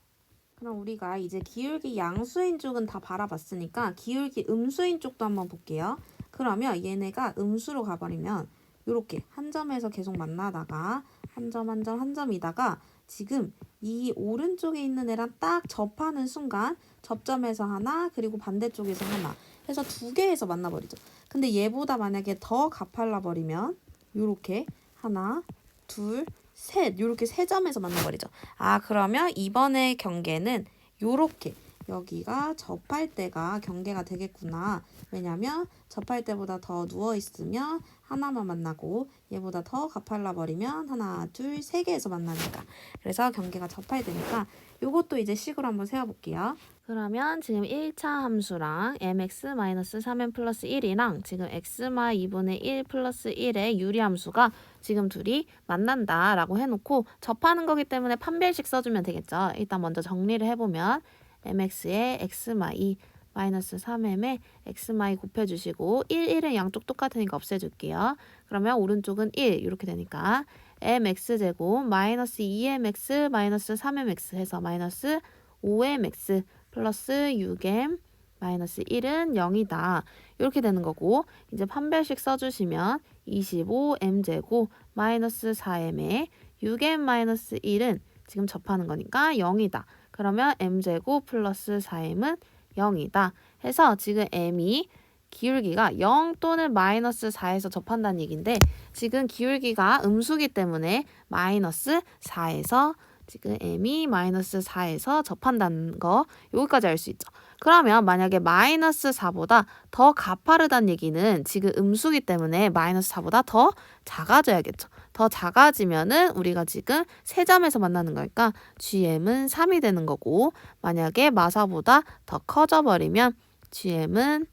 그럼 우리가 이제 기울기 양수인 쪽은 다 바라봤으니까 기울기 음수인 쪽도 한번 볼게요. 그러면 얘네가 음수로 가버리면 이렇게 한 점에서 계속 만나다가 한 점이다가 지금 이 오른쪽에 있는 애랑 딱 접하는 순간 접점에서 하나 그리고 반대쪽에서 하나 해서 2개에서 만나버리죠. 근데 얘보다 만약에 더 가팔라 버리면 이렇게 하나 둘, 셋 이렇게 3점에서 만나버리죠. 아, 그러면 이번에 경계는 요렇게 여기가 접할 때가 경계가 되겠구나. 왜냐면 접할 때보다 더 누워있으면 하나만 만나고 얘보다 더 가팔라 버리면 하나, 둘, 3개에서 만나니까. 그래서 경계가 접할 때니까 요것도 이제 식으로 한번 세워볼게요. 그러면 지금 1차 함수랑 mx-3n 플러스 1이랑 지금 x-2분의 1 플러스 1의 유리함수가 지금 둘이 만난다라고 해놓고 접하는 거기 때문에 판별식 써주면 되겠죠. 일단 먼저 정리를 해보면 mx에 x-2 마이너스 3m에 x-y 곱해주시고 1은 양쪽 똑같으니까 없애줄게요. 그러면 오른쪽은 1 이렇게 되니까 mx제곱 마이너스 2mx 마이너스 3mx 해서 마이너스 5mx 플러스 6m 마이너스 1은 0이다. 이렇게 되는 거고 이제 판별식 써주시면 25m제곱 마이너스 4m에 6m 마이너스 1은 지금 접하는 거니까 0이다. 그러면 m제곱 플러스 4m은 0이다. 해서 지금 m이 기울기가 0 또는 마이너스 4에서 접한다는 얘기인데 지금 기울기가 음수기 때문에 마이너스 4에서 지금 m이 마이너스 4에서 접한다는 거 여기까지 알 수 있죠. 그러면 만약에 마이너스 4보다 더 가파르다는 얘기는 지금 음수기 때문에 마이너스 4보다 더 작아져야겠죠. 더 작아지면은 우리가 지금 세점에서 만나는 거니까 GM은 3이 되는 거고, 만약에 마사보다 더 커져버리면 GM은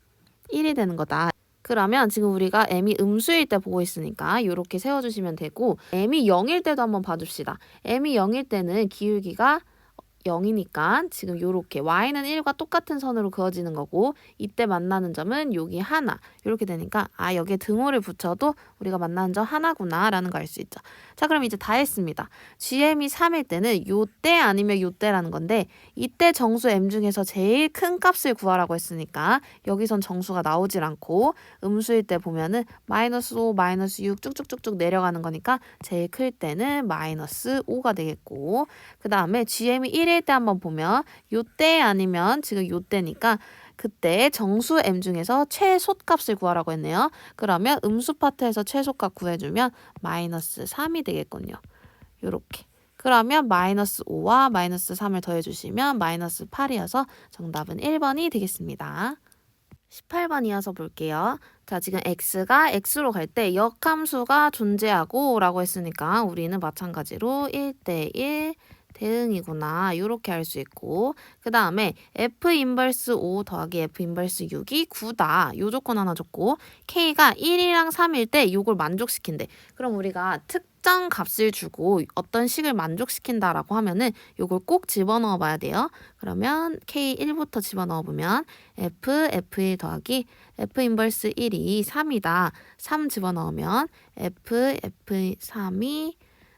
1이 되는 거다. 그러면 지금 우리가 m이 음수일 때 보고 있으니까 이렇게 세워주시면 되고, m이 0일 때도 한번 봐줍시다. m이 0일 때는 기울기가 0이니까 지금 요렇게 y는 1과 똑같은 선으로 그어지는 거고, 이때 만나는 점은 여기 하나 이렇게 되니까 여기에 등호를 붙여도 우리가 만나는 점 하나구나 라는 거 알 수 있죠. 자, 그럼 이제 다 했습니다. GM이 3일 때는 요때 아니면 요때라는 건데, 이때 정수 m 중에서 제일 큰 값을 구하라고 했으니까 여기선 정수가 나오질 않고, 음수일 때 보면은 마이너스 5, 마이너스 6 쭉쭉쭉쭉 내려가는 거니까 제일 클 때는 마이너스 5가 되겠고, 그 다음에 GM이 1일 때 한번 보면 요때 아니면 지금 요때니까 그때 정수 m 중에서 최소값을 구하라고 했네요. 그러면 음수 파트에서 최소값 구해주면 마이너스 3이 되겠군요. 요렇게. 그러면 마이너스 5와 마이너스 3을 더해주시면 마이너스 8이어서 정답은 1번이 되겠습니다. 18번 이어서 볼게요. 자, 지금 x가 x로 갈 때 역함수가 존재하고 라고 했으니까 우리는 마찬가지로 1대1 대응이구나 이렇게 할 수 있고, 그 다음에 f 인버스 5 더하기 f 인버스 6이 9다 요 조건 하나 줬고, k가 1이랑 3일 때 요걸 만족시킨대. 그럼 우리가 특정 값을 주고 어떤 식을 만족시킨다라고 하면은 요걸 꼭 집어넣어 봐야 돼요. 그러면 k1부터 집어넣어 보면 f1 더하기 f 인버스 1이 3이다. 3 집어넣으면 f3이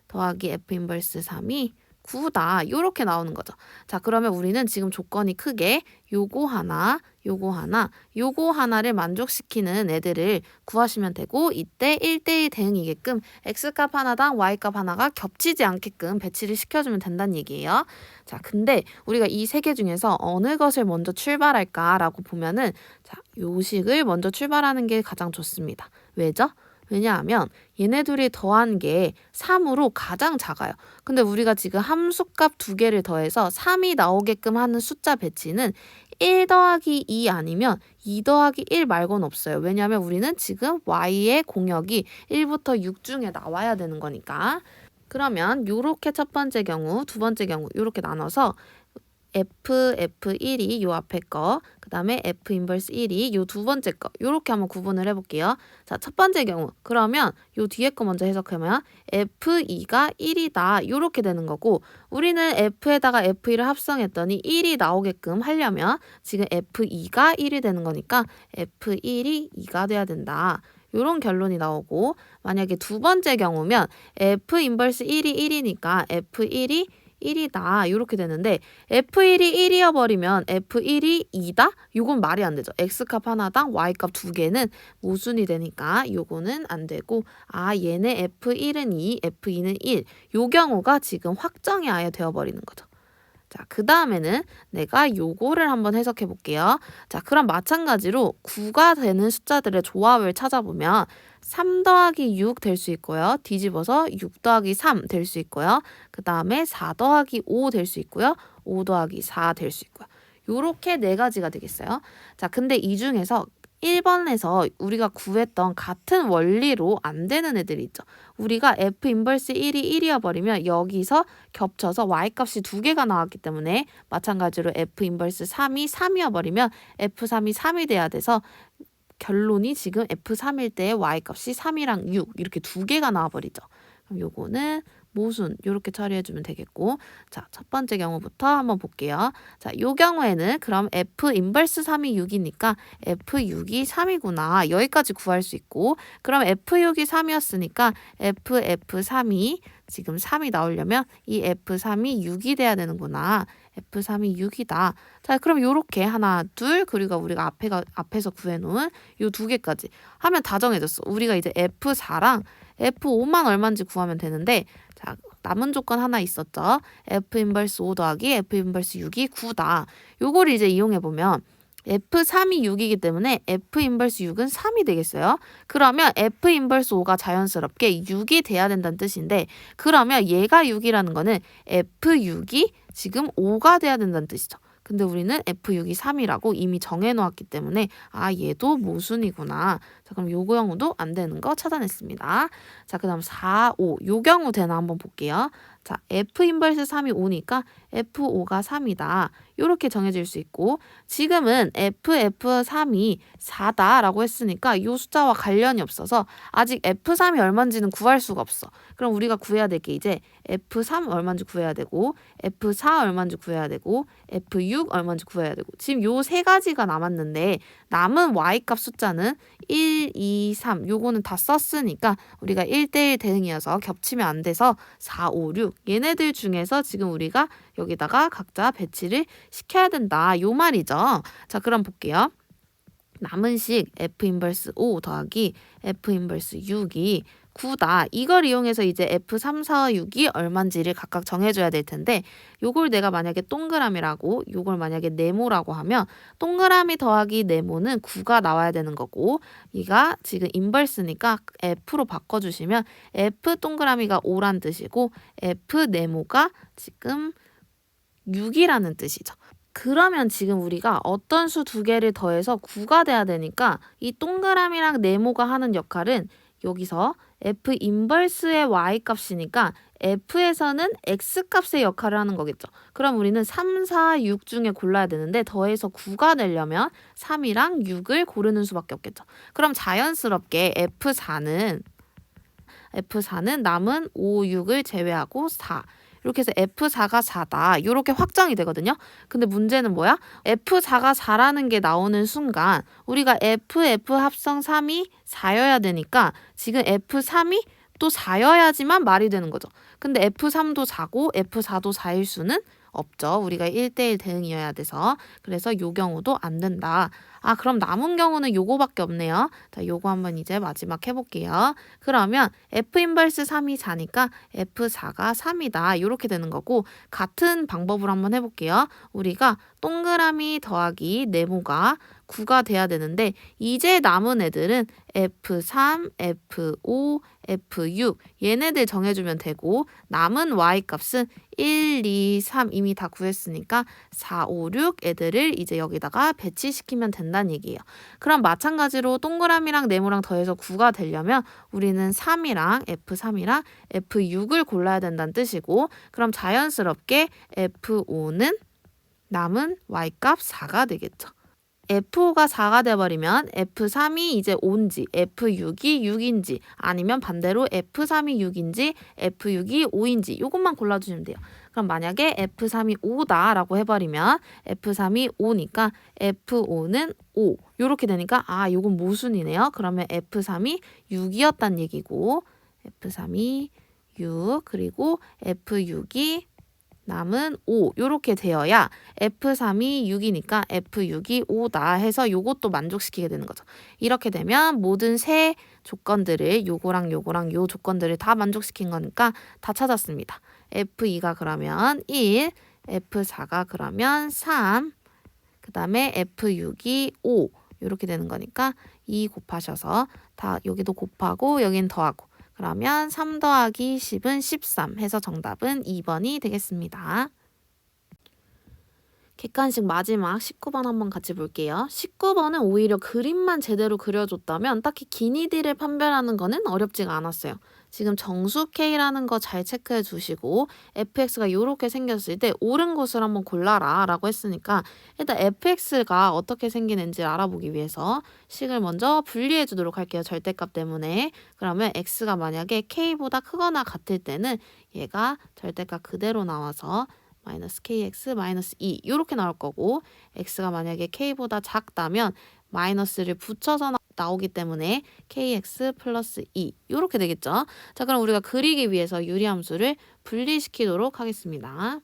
더하기 f 인버스 3이 9다 요렇게 나오는 거죠. 자, 그러면 우리는 지금 조건이 크게 요거 하나, 요거 하나, 요거 하나를 만족시키는 애들을 구하시면 되고, 이때 1대1 대응이게끔 x값 하나당 y값 하나가 겹치지 않게끔 배치를 시켜주면 된다는 얘기예요. 자, 근데 우리가 이 세 개 중에서 어느 것을 먼저 출발할까라고 보면은, 자, 요 식을 먼저 출발하는 게 가장 좋습니다. 왜죠? 왜냐하면 얘네 둘이 더한 게 3으로 가장 작아요. 근데 우리가 지금 함수값 두 개를 더해서 3이 나오게끔 하는 숫자 배치는 1 더하기 2 아니면 2 더하기 1 말고는 없어요. 왜냐하면 우리는 지금 y의 공역이 1부터 6 중에 나와야 되는 거니까. 그러면 요렇게 첫 번째 경우, 두 번째 경우 요렇게 나눠서 f1이 요 앞에 거, 그 다음에 f 인버스 1이 요 두 번째 거, 요렇게 한번 구분을 해볼게요. 자, 첫 번째 경우, 그러면 요 뒤에 거 먼저 해석하면 f2가 1이다 요렇게 되는 거고, 우리는 f에다가 f1을 합성했더니 1이 나오게끔 하려면 지금 f2가 1이 되는 거니까 f1이 2가 돼야 된다. 요런 결론이 나오고, 만약에 두 번째 경우면 f 인버스 1이 1이니까 f1이 1이다 이렇게 되는데, f1이 1이어 버리면 f1이 2다? 요건 말이 안 되죠. x값 하나당 y값 두 개는 모순이 되니까 요거는 안 되고, 얘네 f1은 2, f2는 1. 요 경우가 지금 확정이 아예 되어버리는 거죠. 자, 그 다음에는 내가 요거를 한번 해석해 볼게요. 자, 그럼 마찬가지로 9가 되는 숫자들의 조합을 찾아보면 3 더하기 6 될 수 있고요. 뒤집어서 6 더하기 3 될 수 있고요. 그 다음에 4 더하기 5 될 수 있고요. 5 더하기 4 될 수 있고요. 요렇게 네 가지가 되겠어요. 자, 근데 이 중에서 1번에서 우리가 구했던 같은 원리로 안 되는 애들이 있죠. 우리가 f 인버스 1이 1이어 버리면 여기서 겹쳐서 y값이 두 개가 나왔기 때문에, 마찬가지로 f 인버스 3이 3이어 버리면 f3이 3이 돼야 돼서 결론이 지금 f3일 때 y값이 3이랑 6 이렇게 두 개가 나와버리죠. 그럼 요거는 모순 이렇게 처리해주면 되겠고, 자, 첫 번째 경우부터 한번 볼게요. 자, 요 경우에는 그럼 f 인버스 3이 6이니까 f6이 3이구나 여기까지 구할 수 있고, 그럼 f6이 3이었으니까 f3이 지금 3이 나오려면 이 f3이 6이 돼야 되는구나. f3이 6이다. 자, 그럼 요렇게 하나, 둘, 그리고 우리가 앞에서 구해놓은 요 두 개까지 하면 다 정해졌어. 우리가 이제 f4랑 f5만 얼마인지 구하면 되는데, 자, 남은 조건 하나 있었죠. f 인버스 5 더하기 f 인버스 6이 9다. 요걸 이제 이용해보면 f3이 6이기 때문에 f 인버스 6은 3이 되겠어요. 그러면 f 인버스 5가 자연스럽게 6이 돼야 된다는 뜻인데, 그러면 얘가 6이라는 거는 f6이 지금 5가 돼야 된다는 뜻이죠. 근데 우리는 F6이 3이라고 이미 정해놓았기 때문에 아 얘도 모순이구나. 자 그럼 요 경우도 안 되는 거 찾아냈습니다. 자 그다음 4, 5 요 경우 되나 한번 볼게요. 자 F 인버스 3이 5니까 F5가 3이다. 이렇게 정해질 수 있고 지금은 F3이 4다라고 했으니까 이 숫자와 관련이 없어서 아직 F3이 얼마인지는 구할 수가 없어. 그럼 우리가 구해야 될 게 이제 F3 얼마인지 구해야 되고 F4 얼마인지 구해야 되고 F6 얼마인지 구해야 되고 지금 요 세 가지가 남았는데 남은 Y값 숫자는 1, 2, 3 요거는 다 썼으니까 우리가 1대1 대응이어서 겹치면 안 돼서 4, 5, 6 얘네들 중에서 지금 우리가 여기다가 각자 배치를 시켜야 된다. 요 말이죠. 자 그럼 볼게요. 남은 식 F 인버스 5 더하기 F 인버스 6이 9다. 이걸 이용해서 이제 F3, 4, 6이 얼만지를 각각 정해줘야 될 텐데 요걸 내가 만약에 동그라미라고 요걸 만약에 네모라고 하면 동그라미 더하기 네모는 9가 나와야 되는 거고 이가 지금 인버스니까 F로 바꿔주시면 F 동그라미가 5란 뜻이고 F 네모가 지금 6이라는 뜻이죠. 그러면 지금 우리가 어떤 수 두 개를 더해서 9가 돼야 되니까 이 동그라미랑 네모가 하는 역할은 여기서 F 인버스의 Y 값이니까 F에서는 X 값의 역할을 하는 거겠죠. 그럼 우리는 3, 4, 6 중에 골라야 되는데 더해서 9가 되려면 3이랑 6을 고르는 수밖에 없겠죠. 그럼 자연스럽게 F4는 남은 5, 6을 제외하고 4. 이렇게 해서 F4가 4다. 이렇게 확정이 되거든요. 근데 문제는 뭐야? F4가 4라는 게 나오는 순간 우리가 F 합성 3이 4여야 되니까 지금 F3이 또 4여야지만 말이 되는 거죠. 근데 F3도 4고 F4도 4일 수는 없죠. 우리가 1대1 대응이어야 돼서. 그래서 요 경우도 안 된다. 아 그럼 남은 경우는 요거밖에 없네요. 자 요거 한번 이제 마지막 해볼게요. 그러면 F 인버스 3이 4니까 F4가 3이다. 이렇게 되는 거고 같은 방법으로 한번 해볼게요. 우리가 동그라미 더하기 네모가 9가 돼야 되는데 이제 남은 애들은 F3, F5, F6 얘네들 정해주면 되고 남은 Y값은 1, 2, 3 이미 다 구했으니까 4, 5, 6 애들을 이제 여기다가 배치시키면 된다는 얘기예요. 그럼 마찬가지로 동그라미랑 네모랑 더해서 9가 되려면 우리는 3이랑 F3이랑 F6을 골라야 된다는 뜻이고 그럼 자연스럽게 F5는 남은 Y값 4가 되겠죠. F5가 4가 돼버리면 F3이 이제 5인지 F6이 6인지 아니면 반대로 F3이 6인지 F6이 5인지 이것만 골라주시면 돼요. 그럼 만약에 F3이 5다라고 해버리면 F3이 5니까 F5는 5 이렇게 되니까 아 이건 모순이네요. 그러면 F3이 6이었단 얘기고 F3이 6 그리고 F6이 남은 5 이렇게 되어야 F3이 6이니까 F6이 5다 해서 요것도 만족시키게 되는 거죠. 이렇게 되면 모든 세 조건들을 요거랑 요거랑 요 조건들을 다 만족시킨 거니까 다 찾았습니다. F2가 그러면 1, F4가 그러면 3, 그 다음에 F6이 5 이렇게 되는 거니까 2 곱하셔서 다 여기도 곱하고 여긴 더하고 그러면 3 더하기 10은 13 해서 정답은 2번이 되겠습니다. 객관식 마지막 19번 한번 같이 볼게요. 19번은 오히려 그림만 제대로 그려줬다면 딱히 기니디를 판별하는 거는 어렵지가 않았어요. 지금 정수 K라는 거 잘 체크해 주시고 fx가 이렇게 생겼을 때 옳은 곳을 한번 골라라 라고 했으니까 일단 fx가 어떻게 생기는지 알아보기 위해서 식을 먼저 분리해 주도록 할게요. 절대값 때문에. 그러면 x가 만약에 K보다 크거나 같을 때는 얘가 절대값 그대로 나와서 마이너스 kx 마이너스 2 이렇게 나올 거고 x가 만약에 k보다 작다면 마이너스를 붙여서 나오기 때문에 kx 플러스 2 이렇게 되겠죠. 자 그럼 우리가 그리기 위해서 유리함수를 분리시키도록 하겠습니다.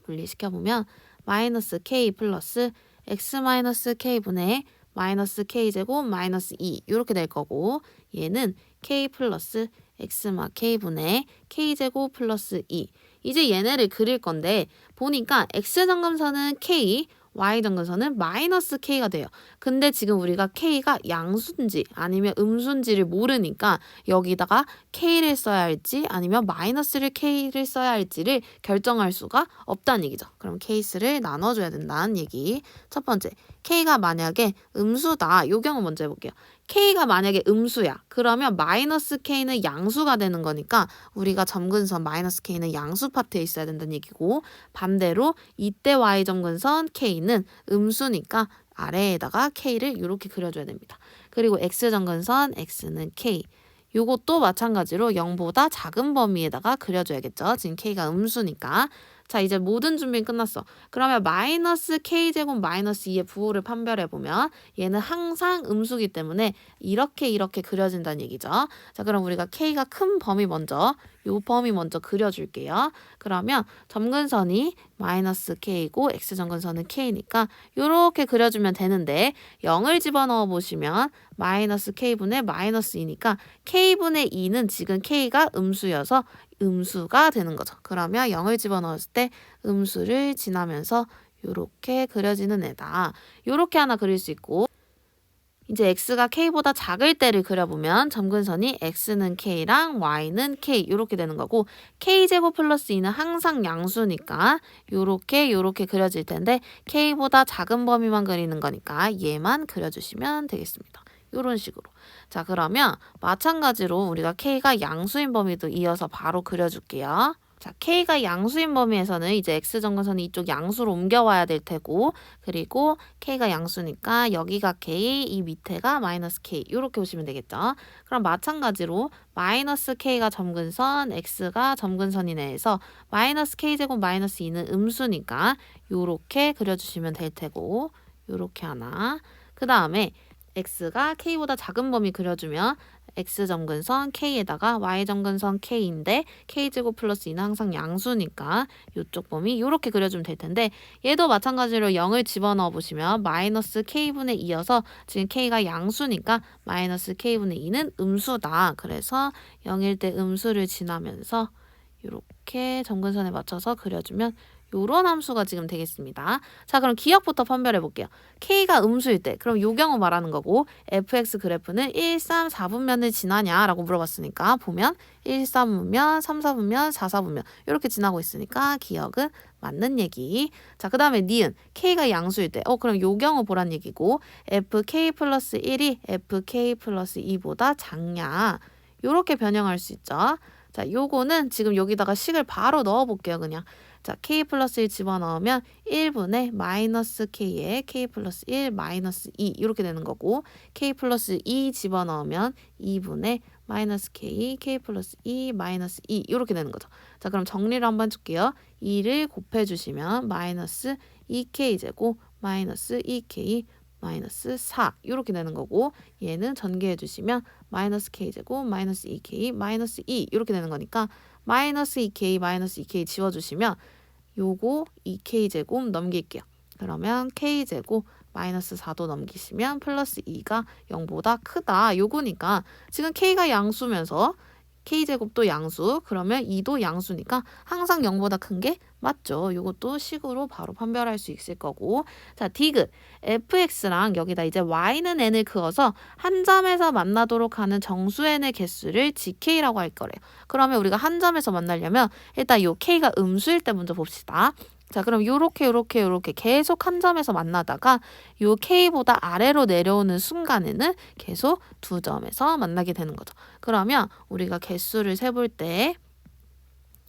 분리시켜보면 마이너스 k 플러스 x 마이너스 k분의 마이너스 k제곱 마이너스 2 이렇게 될 거고 얘는 k 플러스 x마 k분의 k제곱 플러스 2 이제 얘네를 그릴 건데 보니까 x정금선은 k, y 정근선은 마이너스 k가 돼요. 근데 지금 우리가 k가 양수인지 아니면 음수인지를 모르니까 여기다가 k를 써야 할지 아니면 마이너스를 k를 써야 할지를 결정할 수가 없다는 얘기죠. 그럼 케이스를 나눠줘야 된다는 얘기. 첫 번째, k가 만약에 음수다. 요 경우 먼저 해볼게요. k가 만약에 음수야. 그러면 마이너스 k는 양수가 되는 거니까 우리가 점근선 마이너스 k는 양수 파트에 있어야 된다는 얘기고, 반대로 이때 y 점근선 k는 음수니까 아래에다가 k를 이렇게 그려줘야 됩니다. 그리고 x 점근선 x는 k. 요것도 마찬가지로 0보다 작은 범위에다가 그려줘야겠죠. 지금 k가 음수니까. 자, 이제 모든 준비는 끝났어. 그러면 마이너스 k제곱 마이너스 2의 부호를 판별해보면 얘는 항상 음수기 때문에 이렇게 그려진다는 얘기죠. 자, 그럼 우리가 k가 큰 범위 먼저, 요 범위 먼저 그려줄게요. 그러면 점근선이 마이너스 k고 x점근선은 k니까 요렇게 그려주면 되는데 0을 집어넣어 보시면 마이너스 k분의 마이너스 2니까 k분의 2는 지금 k가 음수여서 음수가 되는 거죠. 그러면 0을 집어넣었을 때 음수를 지나면서 요렇게 그려지는 애다. 요렇게 하나 그릴 수 있고, 이제 x가 k보다 작을 때를 그려보면 점근선이 x는 k랑 y는 k 이렇게 되는 거고, k제곱 플러스 2는 항상 양수니까 요렇게 그려질 텐데 k보다 작은 범위만 그리는 거니까 얘만 그려주시면 되겠습니다. 이런 식으로. 자, 그러면 마찬가지로 우리가 k가 양수인 범위도 이어서 바로 그려줄게요. 자, k가 양수인 범위에서는 이제 x점근선이 이쪽 양수로 옮겨와야 될 테고, 그리고 k가 양수니까 여기가 k, 이 밑에가 마이너스 k 이렇게 보시면 되겠죠. 그럼 마찬가지로 마이너스 k가 점근선, x가 점근선이네 해서 마이너스 k제곱 마이너스 2는 음수니까 요렇게 그려주시면 될 테고, 요렇게 하나. 그 다음에 x가 k보다 작은 범위 그려주면 x점근선 k에다가 y점근선 k인데 k제곱 플러스 2는 항상 양수니까 이쪽 범위 이렇게 그려주면 될 텐데, 얘도 마찬가지로 0을 집어넣어 보시면 마이너스 k분의 2여서 지금 k가 양수니까 마이너스 k분의 2는 음수다. 그래서 0일 때 음수를 지나면서 이렇게 점근선에 맞춰서 그려주면 요런 함수가 지금 되겠습니다. 자, 그럼 기억부터 판별해 볼게요. k가 음수일 때, 그럼 요 경우 말하는 거고, fx 그래프는 1, 3, 4분면을 지나냐라고 물어봤으니까 보면 1, 3분면, 3, 4분면, 4, 4분면 이렇게 지나고 있으니까 기억은 맞는 얘기. 자, 그 다음에 니은 k가 양수일 때, 그럼 요 경우 보란 얘기고, fk 플러스 1이 fk 플러스 2보다 작냐, 요렇게 변형할 수 있죠. 자, 요거는 지금 여기다가 식을 바로 넣어 볼게요. 그냥. 자, k 플러스 1 집어넣으면 1분의 마이너스 k에 k 플러스 1 마이너스 2 이렇게 되는 거고, k 플러스 2 집어넣으면 2분의 마이너스 k 플러스 2 마이너스 2 이렇게 되는 거죠. 자, 그럼 정리를 한번 해줄게요. 2를 곱해주시면 마이너스 2k제곱 마이너스 2k 마이너스 4 이렇게 되는 거고, 얘는 전개해 주시면 마이너스 k제곱 마이너스 2k 마이너스 2 이렇게 되는 거니까 마이너스 2k 마이너스 2k 지워주시면 요거 2k제곱 넘길게요. 그러면 k제곱 마이너스 4도 넘기시면 플러스 2가 0보다 크다. 요거니까 지금 k가 양수면서 k제곱도 양수, 그러면 2도 양수니까 항상 0보다 큰 게 맞죠. 요것도 식으로 바로 판별할 수 있을 거고. 자, 디귿 fx랑 여기다 이제 y는 n을 그어서 한 점에서 만나도록 하는 정수 n의 개수를 gk라고 할 거래요. 그러면 우리가 한 점에서 만나려면 일단 요 k가 음수일 때 먼저 봅시다. 자, 그럼 요렇게 계속 한 점에서 만나다가 요 k보다 아래로 내려오는 순간에는 계속 두 점에서 만나게 되는 거죠. 그러면 우리가 개수를 세볼 때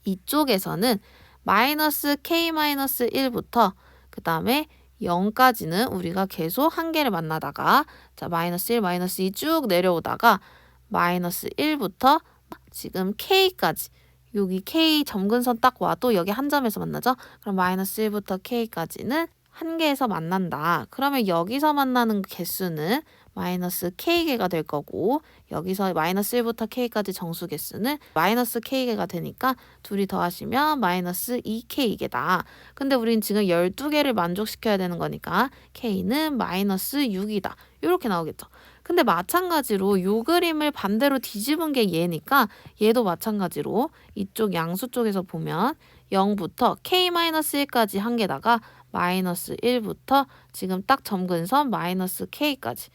이쪽에서는 마이너스 k 마이너스 1부터 그 다음에 0까지는 우리가 계속 한 개를 만나다가, 자, 마이너스 1 마이너스 2 쭉 내려오다가 마이너스 1부터 지금 k까지, 여기 k 점근선 딱 와도 여기 한 점에서 만나죠. 그럼 마이너스 1부터 k까지는 한 개에서 만난다. 그러면 여기서 만나는 개수는 마이너스 k개가 될 거고, 여기서 마이너스 1부터 k까지 정수 개수는 마이너스 k개가 되니까 둘이 더하시면 마이너스 2k개다. 근데 우린 지금 12개를 만족시켜야 되는 거니까 k는 마이너스 6이다. 이렇게 나오겠죠. 근데 마찬가지로 요 그림을 반대로 뒤집은 게 얘니까 얘도 마찬가지로 이쪽 양수 쪽에서 보면 0부터 k-1까지 한 개다가 마이너스 1부터 지금 딱 점근선 마이너스 k까지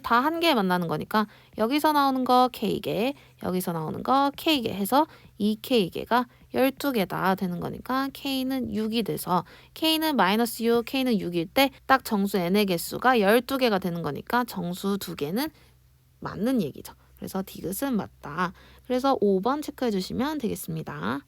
다 한 개에 만나는 거니까 여기서 나오는 거 k개, 여기서 나오는 거 k개 해서 2k개가 12개다 되는 거니까 k는 6이 돼서 k는 마이너스 6, k는 6일 때 딱 정수 n의 개수가 12개가 되는 거니까 정수 2개는 맞는 얘기죠. 그래서 디귿은 맞다. 그래서 5번 체크해 주시면 되겠습니다.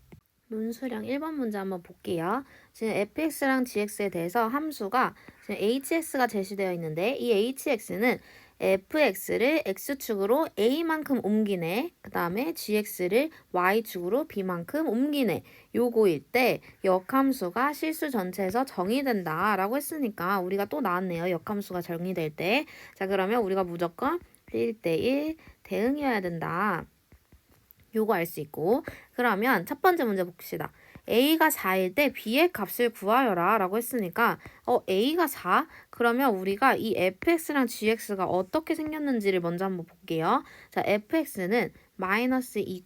문수량 1번 문제 한번 볼게요. 지금 fx랑 gx에 대해서 함수가 지금 hx가 제시되어 있는데 이 hx는 fx를 x축으로 a만큼 옮기네. 그 다음에 gx를 y축으로 b만큼 옮기네. 요거일 때 역함수가 실수 전체에서 정의된다 라고 했으니까 우리가 또 나왔네요. 역함수가 정의될 때. 자, 그러면 우리가 무조건 1대1 대응이어야 된다. 요거 알 수 있고, 그러면 첫 번째 문제 봅시다. a가 4일 때 b의 값을 구하여라 라고 했으니까 a가 4? 그러면 우리가 이 fx랑 gx가 어떻게 생겼는지를 먼저 한번 볼게요. 자, fx는 마이너스 2,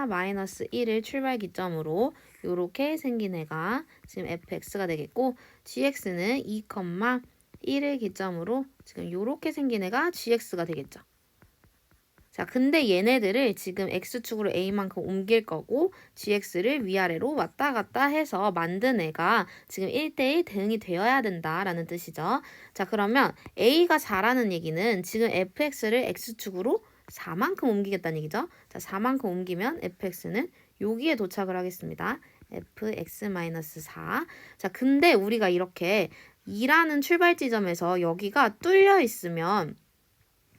마이너스 1을 출발 기점으로 요렇게 생긴 애가 지금 fx가 되겠고, gx는 2, 1을 기점으로 지금 요렇게 생긴 애가 gx가 되겠죠. 자, 근데 얘네들을 지금 x축으로 a만큼 옮길 거고 gx를 위아래로 왔다 갔다 해서 만든 애가 지금 1대1 대응이 되어야 된다라는 뜻이죠. 자, 그러면 a가 4라는 얘기는 지금 fx를 x축으로 4만큼 옮기겠다는 얘기죠. 자, 4만큼 옮기면 fx는 여기에 도착을 하겠습니다. fx-4. 자, 근데 우리가 이렇게 2라는 출발 지점에서 여기가 뚫려 있으면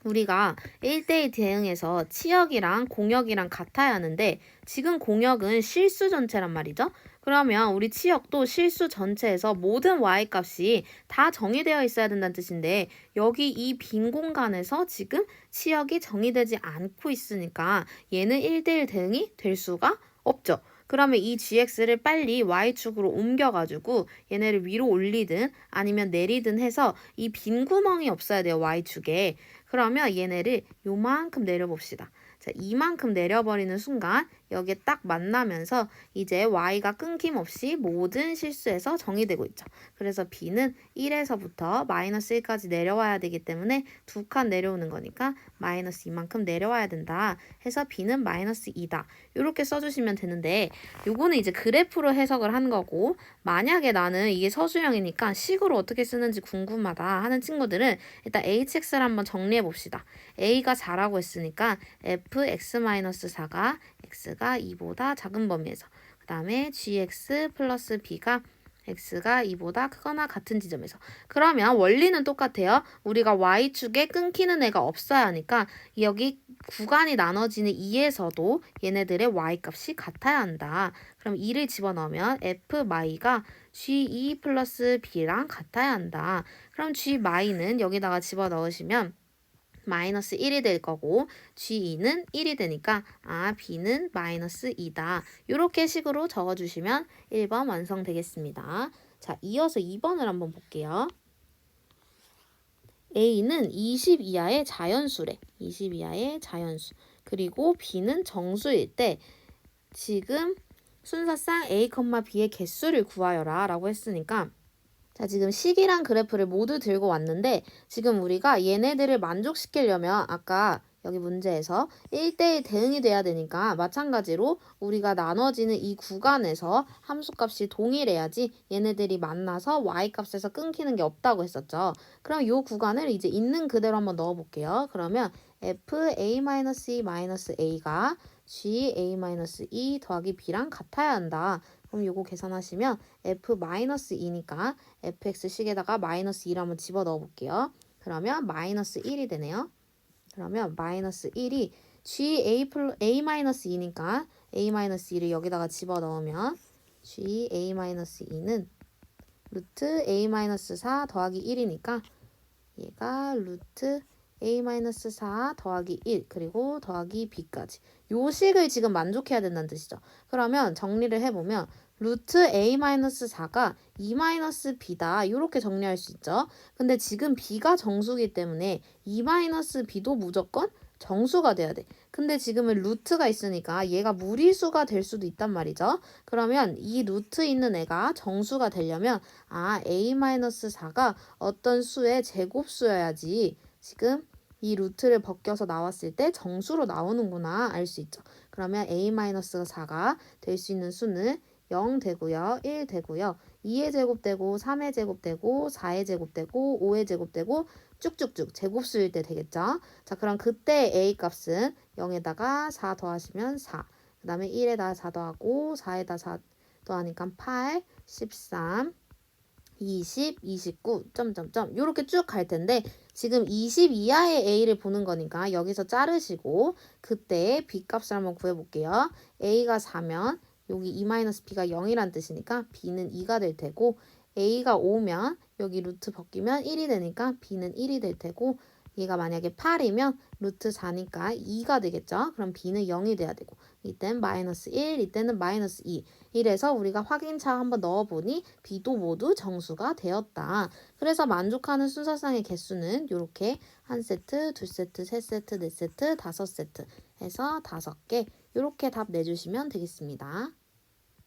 우리가 1대1 대응해서 치역이랑 공역이랑 같아야 하는데 지금 공역은 실수 전체란 말이죠. 그러면 우리 치역도 실수 전체에서 모든 y값이 다 정의되어 있어야 된다는 뜻인데 여기 이 빈 공간에서 지금 치역이 정의되지 않고 있으니까 얘는 1대1 대응이 될 수가 없죠. 그러면 이 gx를 빨리 y축으로 옮겨가지고 얘네를 위로 올리든 아니면 내리든 해서 이 빈 구멍이 없어야 돼요, y축에. 그러면 얘네를 요만큼 내려봅시다. 자, 이만큼 내려버리는 순간 여기에 딱 만나면서 이제 y가 끊김없이 모든 실수에서 정의되고 있죠. 그래서 b는 1에서부터 마이너스 1까지 내려와야 되기 때문에 두 칸 내려오는 거니까 마이너스 2만큼 내려와야 된다. 해서 b는 마이너스 2다. 이렇게 써주시면 되는데 요거는 이제 그래프로 해석을 한 거고, 만약에 나는 이게 서술형이니까 식으로 어떻게 쓰는지 궁금하다 하는 친구들은 일단 hx를 한번 정리해 봅시다. a가 4라고 했으니까 fx-4가 x가 2보다 작은 범위에서, 그 다음에 gx 플러스 b가 x가 2보다 크거나 같은 지점에서. 그러면 원리는 똑같아요. 우리가 y축에 끊기는 애가 없어야 하니까 여기 구간이 나눠지는 2에서도 얘네들의 y값이 같아야 한다. 그럼 2를 집어넣으면 f-가 g2 플러스 b랑 같아야 한다. 그럼 g-는 여기다가 집어넣으시면 마이너스 1이 될 거고 G2는 1이 되니까 B는 마이너스 2다. 이렇게 식으로 적어주시면 1번 완성되겠습니다. 자, 이어서 2번을 한번 볼게요. A는 20 이하의 자연수래. 20 이하의 자연수. 그리고 B는 정수일 때 지금 순서상 A, B의 개수를 구하여라 라고 했으니까 자, 지금 식이랑 그래프를 모두 들고 왔는데 지금 우리가 얘네들을 만족시키려면 아까 여기 문제에서 1대1 대응이 돼야 되니까 마찬가지로 우리가 나눠지는 이 구간에서 함수값이 동일해야지 얘네들이 만나서 y값에서 끊기는 게 없다고 했었죠. 그럼 이 구간을 이제 있는 그대로 한번 넣어볼게요. 그러면 fa-e-a가 ga-e 더하기 b랑 같아야 한다. 그럼 요거 계산하시면 f-2니까 fx식에다가 마이너스 2를 한번 집어넣어 볼게요. 그러면 마이너스 1이 되네요. 그러면 마이너스 1이 a-2니까 a-2를 여기다가 집어넣으면 ga-2는 루트 a-4 더하기 1이니까 얘가 루트 a-4 더하기 1 그리고 더하기 b까지 요 식을 지금 만족해야 된다는 뜻이죠. 그러면 정리를 해보면 루트 a-4가 2-b다 이렇게 정리할 수 있죠. 근데 지금 b가 정수기 때문에 2-b도 무조건 정수가 돼야 돼. 근데 지금은 루트가 있으니까 얘가 무리수가 될 수도 있단 말이죠. 그러면 이 루트 있는 애가 정수가 되려면 a-4가 어떤 수의 제곱수여야지 지금 이 루트를 벗겨서 나왔을 때 정수로 나오는구나 알 수 있죠. 그러면 a-4가 될 수 있는 수는 0 되고요. 1 되고요. 2의 제곱 되고 3의 제곱 되고 4의 제곱 되고 5의 제곱 되고 쭉쭉쭉 제곱수일 때 되겠죠. 자, 그럼 그때 a 값은 0에다가 4 더하시면 4. 그 다음에 1에다 4 더하고 4에다 4 더하니까 8, 13, 20, 29, 점점점 이렇게 쭉 갈 텐데 지금 20 이하의 a를 보는 거니까 여기서 자르시고 그때 b 값을 한번 구해볼게요. a가 4면 여기 e-b가 0이란 뜻이니까 b는 2가 될 테고 a가 5면 여기 루트 벗기면 1이 되니까 b는 1이 될 테고 얘가 만약에 8이면 루트 4니까 2가 되겠죠. 그럼 b는 0이 돼야 되고 이때는 마이너스 1, 이때는 마이너스 2 이래서 우리가 확인차 한번 넣어보니 b도 모두 정수가 되었다. 그래서 만족하는 순서상의 개수는 이렇게 한 세트, 두 세트, 세 세트, 네 세트, 다섯 세트 해서 5개 이렇게 답 내주시면 되겠습니다.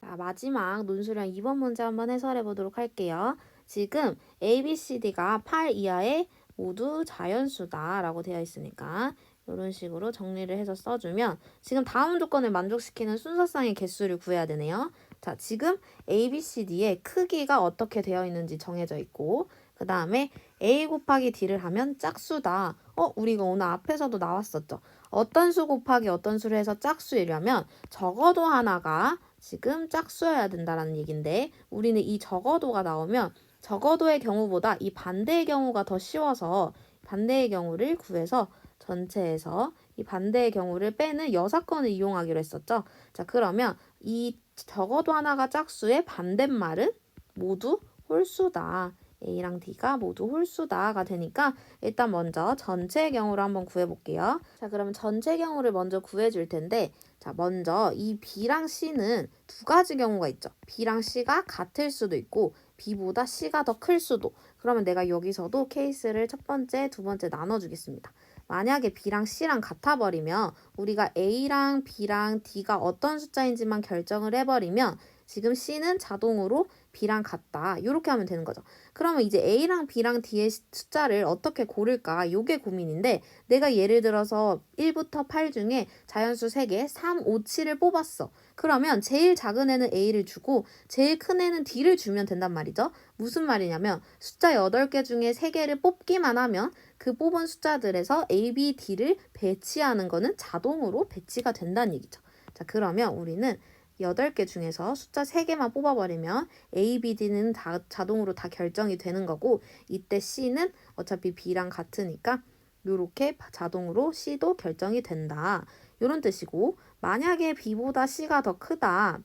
자, 마지막 논술형 2번 문제 한번 해설해 보도록 할게요. 지금 A, B, C, D가 8 이하의 모두 자연수다 라고 되어 있으니까 이런 식으로 정리를 해서 써주면 지금 다음 조건을 만족시키는 순서상의 개수를 구해야 되네요. 자, 지금 A, B, C, D의 크기가 어떻게 되어 있는지 정해져 있고 그 다음에 A 곱하기 D를 하면 짝수다. 우리가 오늘 앞에서도 나왔었죠. 어떤 수 곱하기 어떤 수를 해서 짝수이려면 적어도 하나가 지금 짝수여야 된다라는 얘기인데 우리는 이 적어도가 나오면 적어도의 경우보다 이 반대의 경우가 더 쉬워서 반대의 경우를 구해서 전체에서 이 반대의 경우를 빼는 여사건을 이용하기로 했었죠. 자, 그러면 이 적어도 하나가 짝수의 반대말은 모두 홀수다. A랑 D가 모두 홀수다가 되니까 일단 먼저 전체의 경우를 한번 구해볼게요. 자, 그러면 전체 경우를 먼저 구해줄 텐데 자, 먼저 이 B랑 C는 두 가지 경우가 있죠. B랑 C가 같을 수도 있고 B보다 C가 더 클 수도. 그러면 내가 여기서도 케이스를 첫 번째, 두 번째 나눠주겠습니다. 만약에 B랑 C랑 같아버리면 우리가 A랑 B랑 D가 어떤 숫자인지만 결정을 해버리면 지금 C는 자동으로 B랑 같다. 이렇게 하면 되는 거죠. 그러면 이제 A랑 B랑 D의 숫자를 어떻게 고를까? 요게 고민인데 내가 예를 들어서 1부터 8 중에 자연수 3개, 3, 5, 7을 뽑았어. 그러면 제일 작은 애는 A를 주고 제일 큰 애는 D를 주면 된단 말이죠. 무슨 말이냐면 숫자 8개 중에 3개를 뽑기만 하면 그 뽑은 숫자들에서 A, B, D를 배치하는 거는 자동으로 배치가 된다는 얘기죠. 자, 그러면 우리는 8개 중에서 숫자 3개만 뽑아버리면 A, B, D는 다 자동으로 다 결정이 되는 거고 이때 C는 어차피 B랑 같으니까 이렇게 자동으로 C도 결정이 된다. 이런 뜻이고 만약에 B보다 C가 더 크다.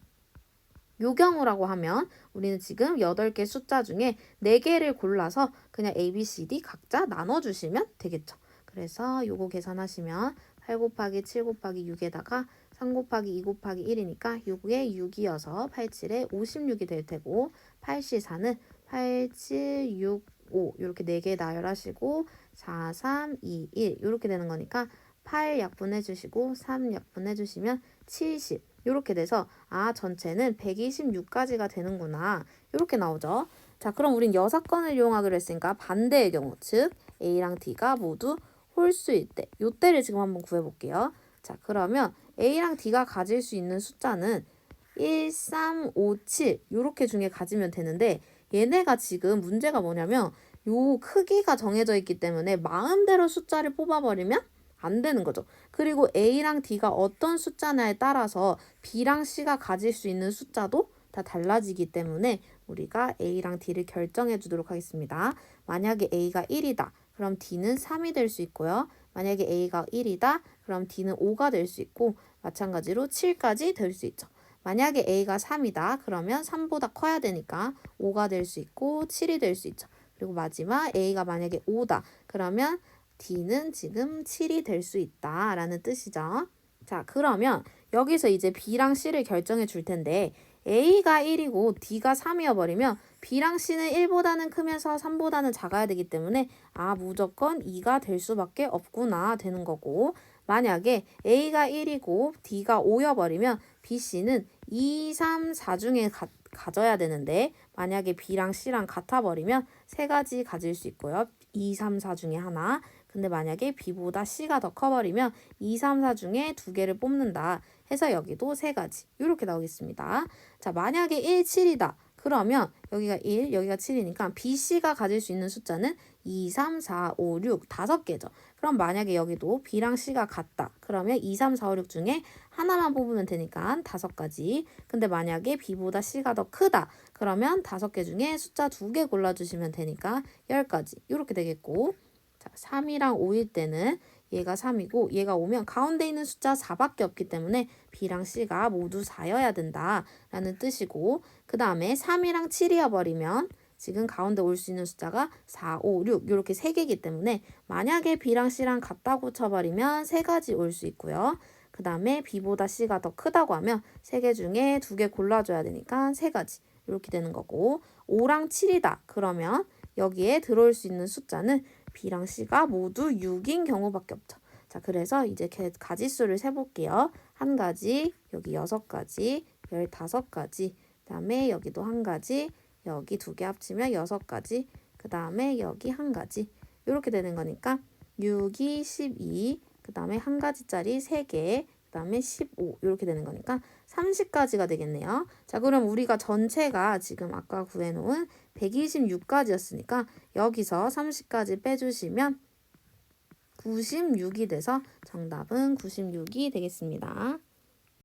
요 경우라고 하면 우리는 지금 8개 숫자 중에 4개를 골라서 그냥 A, B, C, D 각자 나눠주시면 되겠죠. 그래서 요거 계산하시면 8 곱하기 7 곱하기 6에다가 3 곱하기 2 곱하기 1이니까 6에 6이어서 8, 7에 56이 될 테고 8C4는 8, 7, 6, 5 이렇게 4개 나열하시고 4, 3, 2, 1 이렇게 되는 거니까 8 약분해 주시고 3 약분해 주시면 70 이렇게 돼서 전체는 126까지가 되는구나 이렇게 나오죠. 자, 그럼 우린 여사건을 이용하기로 했으니까 반대의 경우 즉 A랑 D가 모두 홀수일 때 요때를 지금 한번 구해볼게요. 자, 그러면 A랑 D가 가질 수 있는 숫자는 1, 3, 5, 7 이렇게 중에 가지면 되는데 얘네가 지금 문제가 뭐냐면 요 크기가 정해져 있기 때문에 마음대로 숫자를 뽑아버리면 안 되는 거죠. 그리고 A랑 D가 어떤 숫자냐에 따라서 B랑 C가 가질 수 있는 숫자도 다 달라지기 때문에 우리가 A랑 D를 결정해 주도록 하겠습니다. 만약에 A가 1이다. 그럼 D는 3이 될 수 있고요. 만약에 A가 1이다. 그럼 D는 5가 될 수 있고 마찬가지로 7까지 될 수 있죠. 만약에 A가 3이다. 그러면 3보다 커야 되니까 5가 될 수 있고 7이 될 수 있죠. 그리고 마지막 A가 만약에 5다. 그러면 D는 지금 7이 될 수 있다라는 뜻이죠. 자, 그러면 여기서 이제 B랑 C를 결정해 줄 텐데 A가 1이고 D가 3이어 버리면 B랑 C는 1보다는 크면서 3보다는 작아야 되기 때문에 무조건 2가 될 수밖에 없구나 되는 거고 만약에 A가 1이고 D가 5여버리면 B, C는 2, 3, 4 중에 가져야 되는데 만약에 B랑 C랑 같아버리면 세 가지 가질 수 있고요. 2, 3, 4 중에 하나. 근데 만약에 B보다 C가 더 커버리면 2, 3, 4 중에 두 개를 뽑는다 해서 여기도 세 가지 이렇게 나오겠습니다. 자, 만약에 1, 7이다. 그러면 여기가 1, 여기가 7이니까 B, C가 가질 수 있는 숫자는 2, 3, 4, 5, 6, 5개죠. 그럼 만약에 여기도 B랑 C가 같다. 그러면 2, 3, 4, 5, 6 중에 하나만 뽑으면 되니까 5가지. 근데 만약에 B보다 C가 더 크다. 그러면 5개 중에 숫자 2개 골라주시면 되니까 10가지. 이렇게 되겠고, 자, 3이랑 5일 때는 얘가 3이고 얘가 5면 가운데 있는 숫자 4밖에 없기 때문에 B랑 C가 모두 4여야 된다라는 뜻이고, 그 다음에 3이랑 7이어 버리면 지금 가운데 올 수 있는 숫자가 4, 5, 6 이렇게 3개이기 때문에 만약에 B랑 C랑 같다고 쳐버리면 3가지 올 수 있고요. 그 다음에 B보다 C가 더 크다고 하면 3개 중에 2개 골라줘야 되니까 3가지 이렇게 되는 거고, 5랑 7이다 그러면 여기에 들어올 수 있는 숫자는 B랑 C가 모두 6인 경우밖에 없죠. 자, 그래서 이제 가지수를 세볼게요. 한 가지, 여기 6가지, 15가지, 그 다음에 여기도 한 가지, 여기 2개 합치면 6가지, 그 다음에 여기 한 가지 이렇게 되는 거니까 6이 12, 그 다음에 한 가지짜리 3개, 그 다음에 15 이렇게 되는 거니까 30가지가 되겠네요. 자, 그럼 우리가 전체가 지금 아까 구해놓은 126가지였으니까 여기서 30가지 빼주시면 96이 돼서 정답은 96이 되겠습니다.